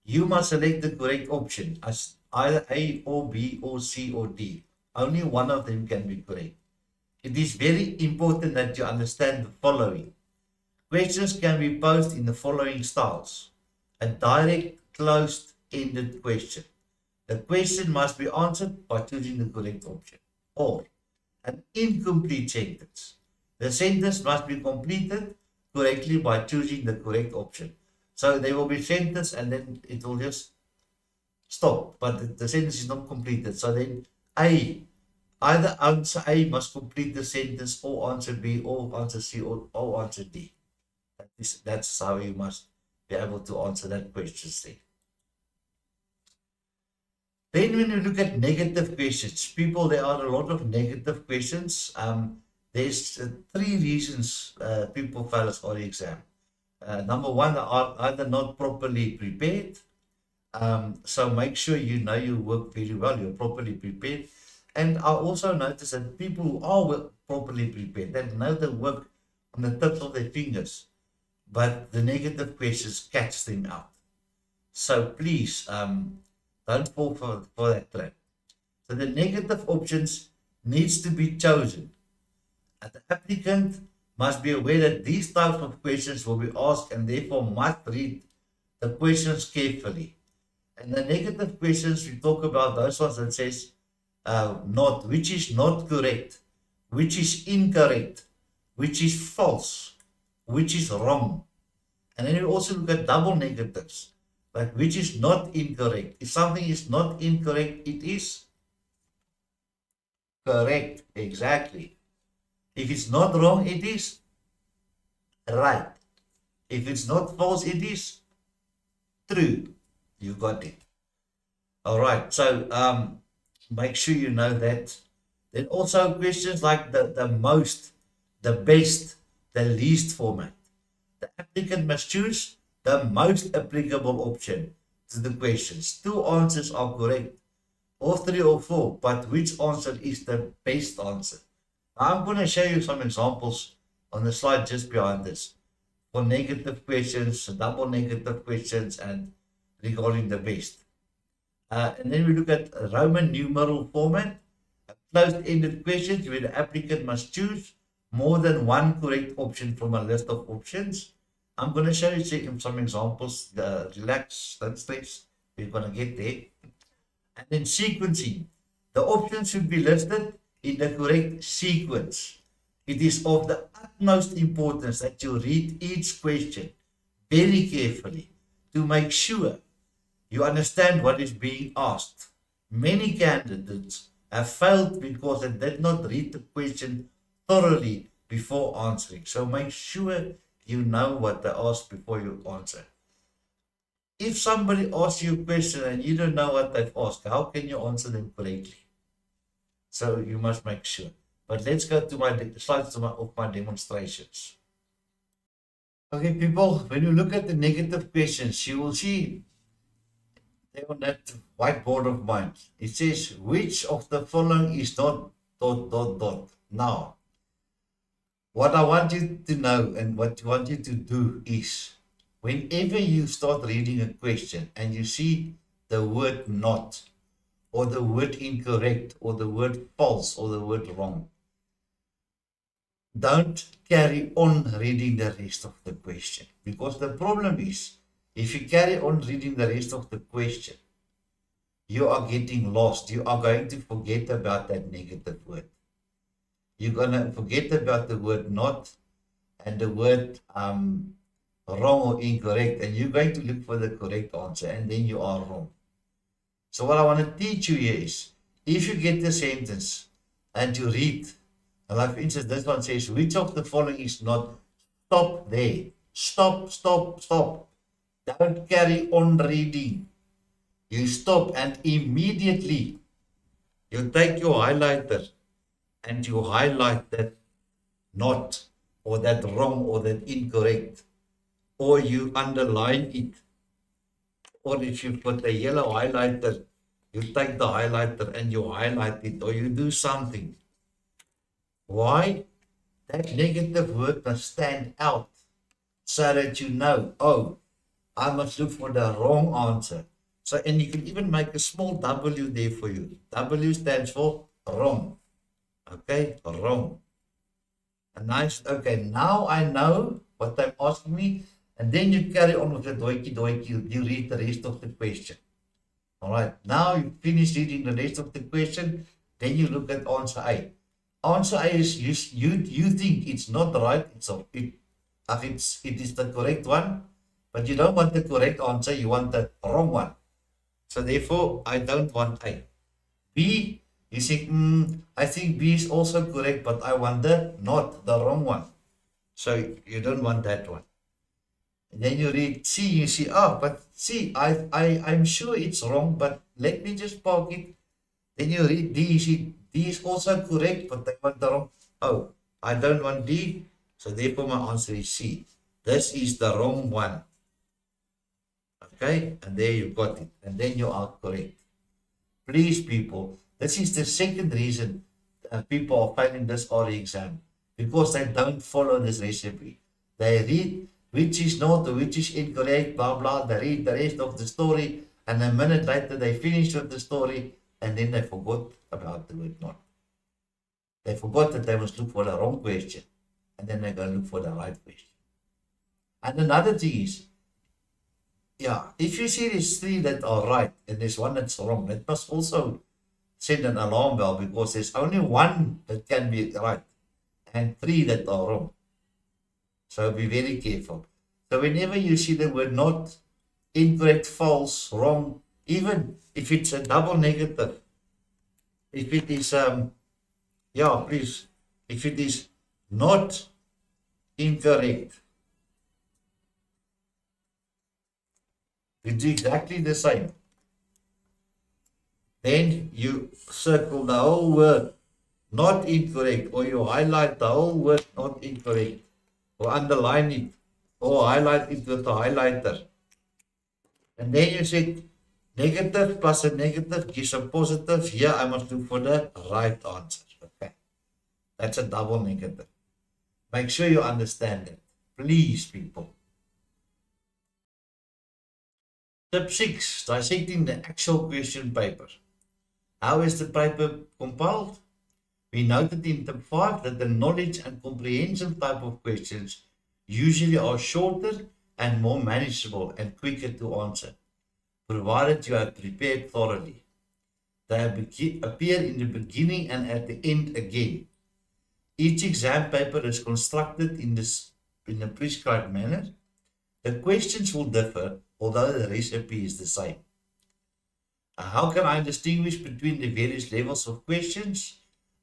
You must select the correct option as either A or B or C or D. Only one of them can be correct. It is very important that you understand the following. Questions can be posed in the following styles. A direct, closed-ended question. The question must be answered by choosing the correct option. Or an incomplete sentence. The sentence must be completed correctly by choosing the correct option. So there will be sentence and then it will just stop. But the sentence is not completed. So then A, either answer A must complete the sentence, or answer B, or answer C, or answer D. That's how you must be able to answer that question. Then when you look at negative questions, people, there are a lot of negative questions. There's 3 reasons people fail as RE exam. Number 1, they are either not properly prepared. So make sure you know your work very well, you're properly prepared. And I also notice that people who are properly prepared, they know the work on the tips of their fingers, but the negative questions catch them out. So please, don't fall for that trap. So the negative options needs to be chosen. And the applicant must be aware that these types of questions will be asked and therefore must read the questions carefully. And the negative questions, we talk about those ones that says not, which is not correct, which is incorrect, which is false, which is wrong. And then we also look at double negatives, like which is not incorrect. If something is not incorrect, it is correct. Exactly. If it's not wrong, it is right. If it's not false, it is true. You got it. All right. So make sure you know that. Then also questions like the most, the best, the least format. The applicant must choose the most applicable option to the questions. 2 answers are correct, or 3 or 4, but which answer is the best answer? Now I'm going to show you some examples on the slide just behind this for negative questions, double negative questions, and regarding the best. And then we look at Roman numeral format, closed-ended questions where the applicant must choose more than one correct option from a list of options. I'm going to show you some examples. Relax, don't stress. We're going to get there. And then sequencing. The options should be listed in the correct sequence. It is of the utmost importance that you read each question very carefully to make sure you understand what is being asked. Many candidates have failed because they did not read the question thoroughly before answering. So make sure you know what they ask before you answer. If somebody asks you a question and you don't know what they've asked, how can you answer them correctly? So you must make sure. But let's go to my slides of my demonstrations. Okay, people, when you look at the negative questions, you will see there on that whiteboard of mine, it says, which of the following is not ... Now, what I want you to know and what I want you to do is, whenever you start reading a question and you see the word not, or the word incorrect, or the word false, or the word wrong, don't carry on reading the rest of the question. Because the problem is, if you carry on reading the rest of the question, you are getting lost. You are going to forget about that negative word. You're going to forget about the word not and the word wrong or incorrect. And you're going to look for the correct answer. And then you are wrong. So what I want to teach you here is, if you get the sentence and you read, and like for instance, this one says, which of the following is not, stop there. Stop, stop, stop. Don't carry on reading. You stop and immediately you take your highlighter and you highlight that not, or that wrong, or that incorrect, or you underline it. Or if you put a yellow highlighter, you take the highlighter and you highlight it, or you do something. Why? That negative word must stand out so that you know, oh, I must look for the wrong answer. So, and you can even make a small W there for you. W stands for wrong. Okay, wrong. A nice, okay, now I know what they're asking me. And then you carry on with the doiki, you read the rest of the question. All right, now you finish reading the rest of the question, then you look at answer A. Answer A is you think it's not right, it is the correct one, but you don't want the correct answer, you want the wrong one. So therefore, I don't want A. B, you say, I think B is also correct, but I want the wrong one. So you don't want that one. And then you read C, you see, but C, I'm sure it's wrong, but let me just park it. Then you read D, you see, D is also correct, but I want the wrong. Oh, I don't want D, so therefore my answer is C. This is the wrong one. Okay, and there you got it, and then you are correct. Please, people, this is the second reason people are failing this RE exam, because they don't follow this recipe. They read which is not or which is incorrect, blah, blah. They read the rest of the story, and a minute later they finish with the story, and then they forgot about the word not. They forgot that they must look for the wrong question, and then they go look for the right question. And another thing is, if you see there's 3 that are right, and there's 1 that's wrong, that must also send an alarm bell, because there's only 1 that can be right, and 3 that are wrong. So be very careful. So whenever you see the word not, incorrect, false, wrong, even if it's a double negative, if it is, please, if it is not incorrect, you do exactly the same. Then you circle the whole word not incorrect, or you highlight the whole word not incorrect, or underline it, or highlight it with the highlighter. And then you said negative plus a negative gives a positive. Here I must look for the right answer. Okay, that's a double negative. Make sure you understand it. Please, people. Tip 6, dissecting the actual question paper. How is the paper compiled? We noted in tip 5 that the knowledge and comprehension type of questions usually are shorter and more manageable and quicker to answer, provided you have prepared thoroughly. They appear in the beginning and at the end again. Each exam paper is constructed in a prescribed manner. The questions will differ, although the recipe is the same. How can I distinguish between the various levels of questions?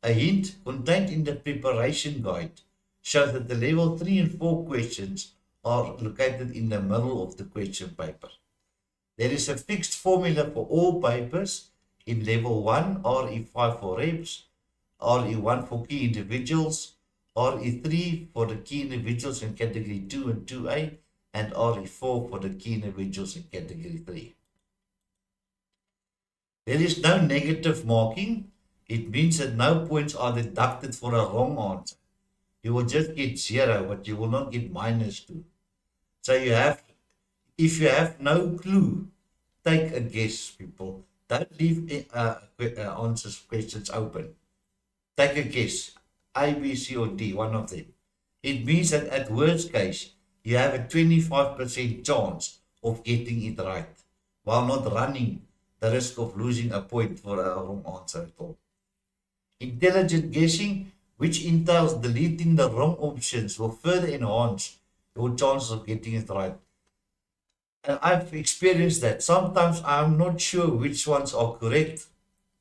A hint contained in the preparation guide shows that the level 3 and 4 questions are located in the middle of the question paper. There is a fixed formula for all papers in level 1, RE5 for reps, RE1 for key individuals, RE3 for the key individuals in category 2 and 2A, and RE4 for the key individuals in category 3. There is no negative marking. It means that no points are deducted for a wrong answer. You will just get 0, but you will not get -2. So if you have no clue, take a guess, people. Don't leave questions open. Take a guess, A, B, C, or D, one of them. It means that at worst case, you have a 25% chance of getting it right, while not running the risk of losing a point for a wrong answer at all. Intelligent guessing, which entails deleting the wrong options, will further enhance your chances of getting it right. And I've experienced that. Sometimes I'm not sure which ones are correct,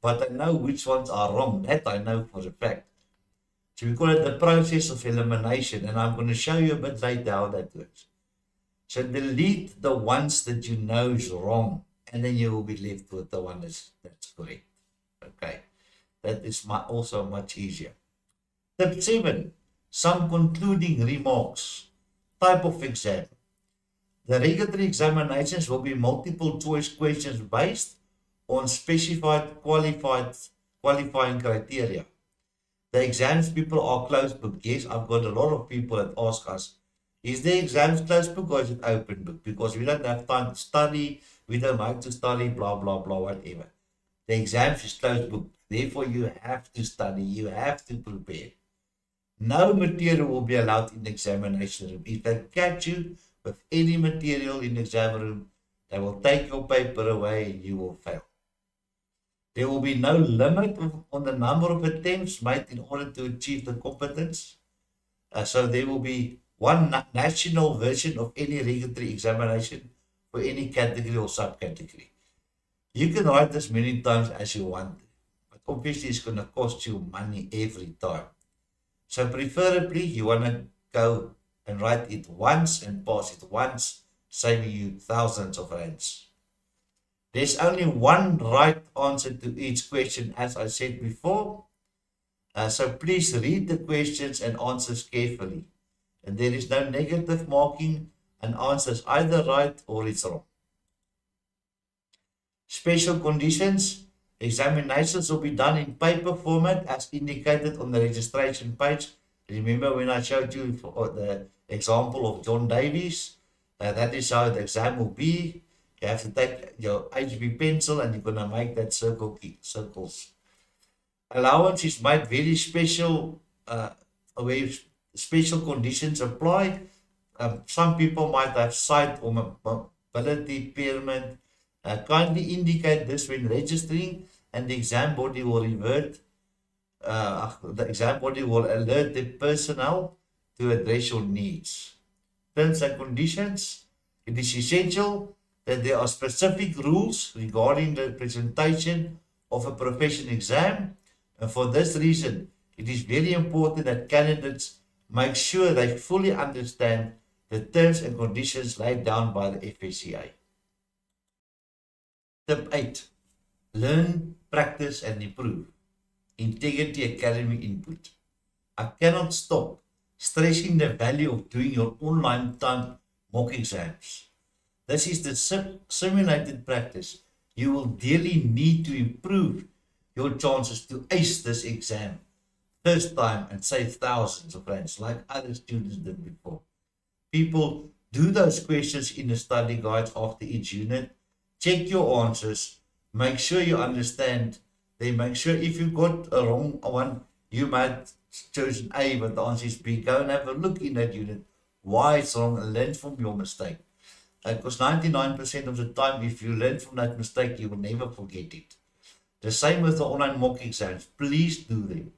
but I know which ones are wrong. That I know for a fact. So we call it the process of elimination, and I'm going to show you a bit later how that works. So delete the ones that you know is wrong, and then you will be left with the one that's correct. Okay, that is also much easier. Tip 7, some concluding remarks. Type of exam. The regulatory examinations will be multiple choice questions based on specified qualifying criteria. The exams people are closed book. Yes, I've got a lot of people that ask us, is the exams closed book or is it open book? Because we don't have time to study, we don't like to study, blah, blah, blah, whatever. The exams is closed book. Therefore, you have to study, you have to prepare. No material will be allowed in the examination room. If they catch you with any material in the exam room, they will take your paper away and you will fail. There will be no limit on the number of attempts made in order to achieve the competence. So there will be one national version of any regulatory examination for any category or subcategory. You can write this many times as you want, but obviously it's going to cost you money every time. So preferably you want to go and write it once and pass it once, saving you thousands of rands. There's only one right answer to each question, as I said before. So please read the questions and answers carefully. And there is no negative marking, and answers either right or it's wrong. Special conditions. Examinations will be done in paper format as indicated on the registration page. Remember when I showed you the example of John Davies? That is how the exam will be. You have to take your HB pencil and you're going to make that circles. Allowance is made very special, where special conditions apply. Some people might have sight or mobility impairment. Kindly indicate this when registering, and the exam body will revert. The exam body will alert the personnel to address your needs. Terms and conditions. It is essential that there are specific rules regarding the presentation of a professional exam, and for this reason, it is very important that candidates make sure they fully understand the terms and conditions laid down by the FSCA. Tip 8. Learn, practice and improve. Integrity Academy input. I cannot stop stressing the value of doing your online time mock exams. This is the simulated practice you will daily need to improve your chances to ace this exam first time and save thousands of rands like other students did before. People do those questions in the study guides after each unit. Check your answers. Make sure you understand. Then make sure if you got a wrong one, you might chosen A, but the answer is B. Go and have a look in that unit, why it's wrong, and learn from your mistake. Because 99% of the time, if you learn from that mistake, you will never forget it. The same with the online mock exams. Please do them.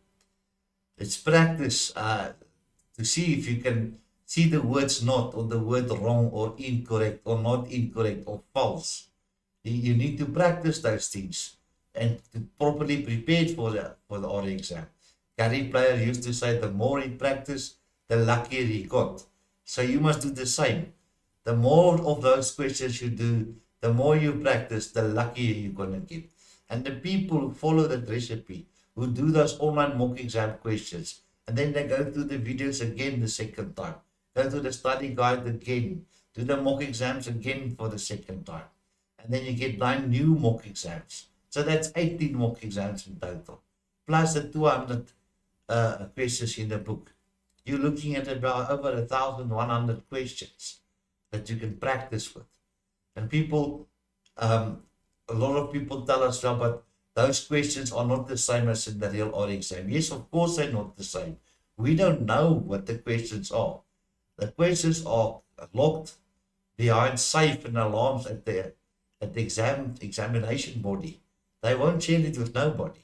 It's practice to see if you can see the words not, or the word wrong, or incorrect, or not incorrect, or false. You need to practice those things and to properly prepare for the RE exam. Gary Player used to say, the more he practiced, the luckier he got. So you must do the same. The more of those questions you do, the more you practice, the luckier you're going to get. And the people who follow that recipe, who do those online mock exam questions, and then they go through the videos again the second time, go through the study guide again, do the mock exams again for the second time. And then you get 9 new mock exams. So that's 18 mock exams in total, plus the 200 questions in the book. You're looking at about over 1,100 questions that you can practice with. And people, a lot of people tell us, well, but those questions are not the same as in the real RE exam. Yes, of course they're not the same. We don't know what the questions are. The questions are locked behind safe and alarms at the examination body. They won't share it with nobody.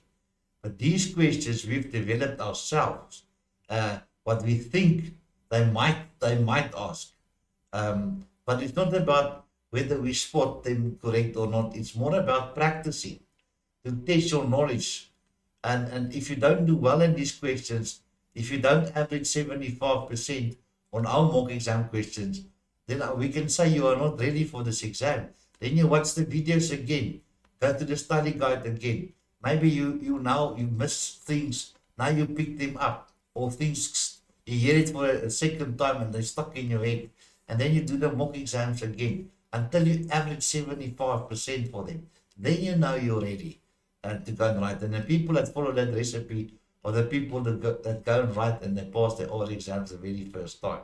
But these questions we've developed ourselves. What we think they might ask. But it's not about whether we spot them correct or not. It's more about practicing to test your knowledge. And if you don't do well in these questions, if you don't average 75% on our mock exam questions, then we can say you are not ready for this exam. Then you watch the videos again, go to the study guide again. Maybe you miss things, now you pick them up, or things you hear it for a second time and they're stuck in your head, and then you do the mock exams again until you average 75% for them. Then you know you're ready to go and write. And the people that follow that recipe are the people that go and write and they pass their oral exams the very first time.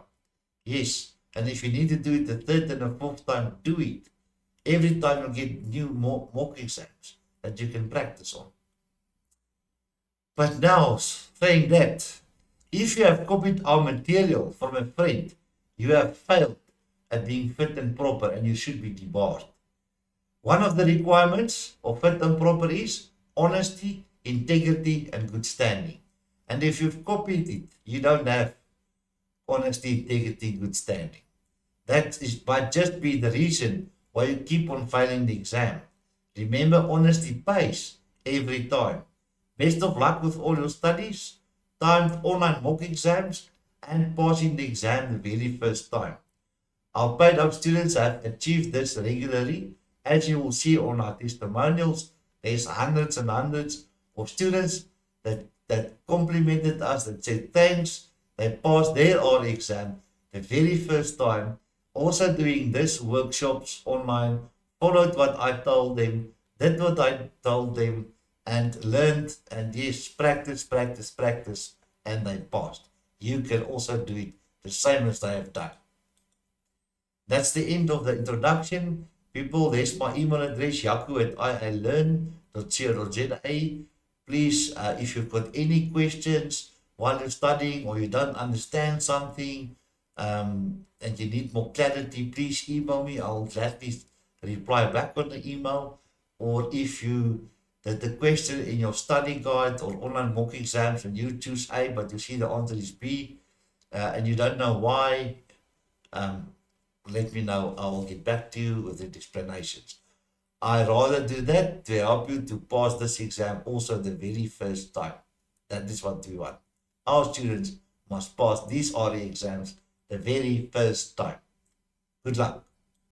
Yes, and if you need to do it the third and the fourth time, do it. Every time you get new mock exams that you can practice on. But now, saying that, if you have copied our material from a friend, you have failed at being fit and proper and you should be debarred. One of the requirements of fit and proper is honesty, integrity, and good standing. And if you've copied it, you don't have honesty, integrity, good standing. That might just be the reason why you keep on failing the exam. Remember, honesty pays every time. Best of luck with all your studies, timed online mock exams, and passing the exam the very first time. Our paid out students have achieved this regularly. As you will see on our testimonials, there's hundreds and hundreds of students that complimented us, that said thanks, they passed their oral exam the very first time, also doing this workshops online, followed what I told them, did what I told them, and learned, and yes, practice, and they passed. You can also do it the same as they have done. That's the end of the introduction. People, there's my email address, jaco@iilearn.co.za. Please, if you've got any questions while you're studying or you don't understand something and you need more clarity, please email me. I'll gladly reply back on the email. Or if the question in your study guide or online mock exams and you choose A but you see the answer is B and you don't know why, let me know. I will get back to you with the explanations. I rather do that to help you to pass this exam also the very first time. That is what we want. Our students must pass these RE exams the very first time. Good luck.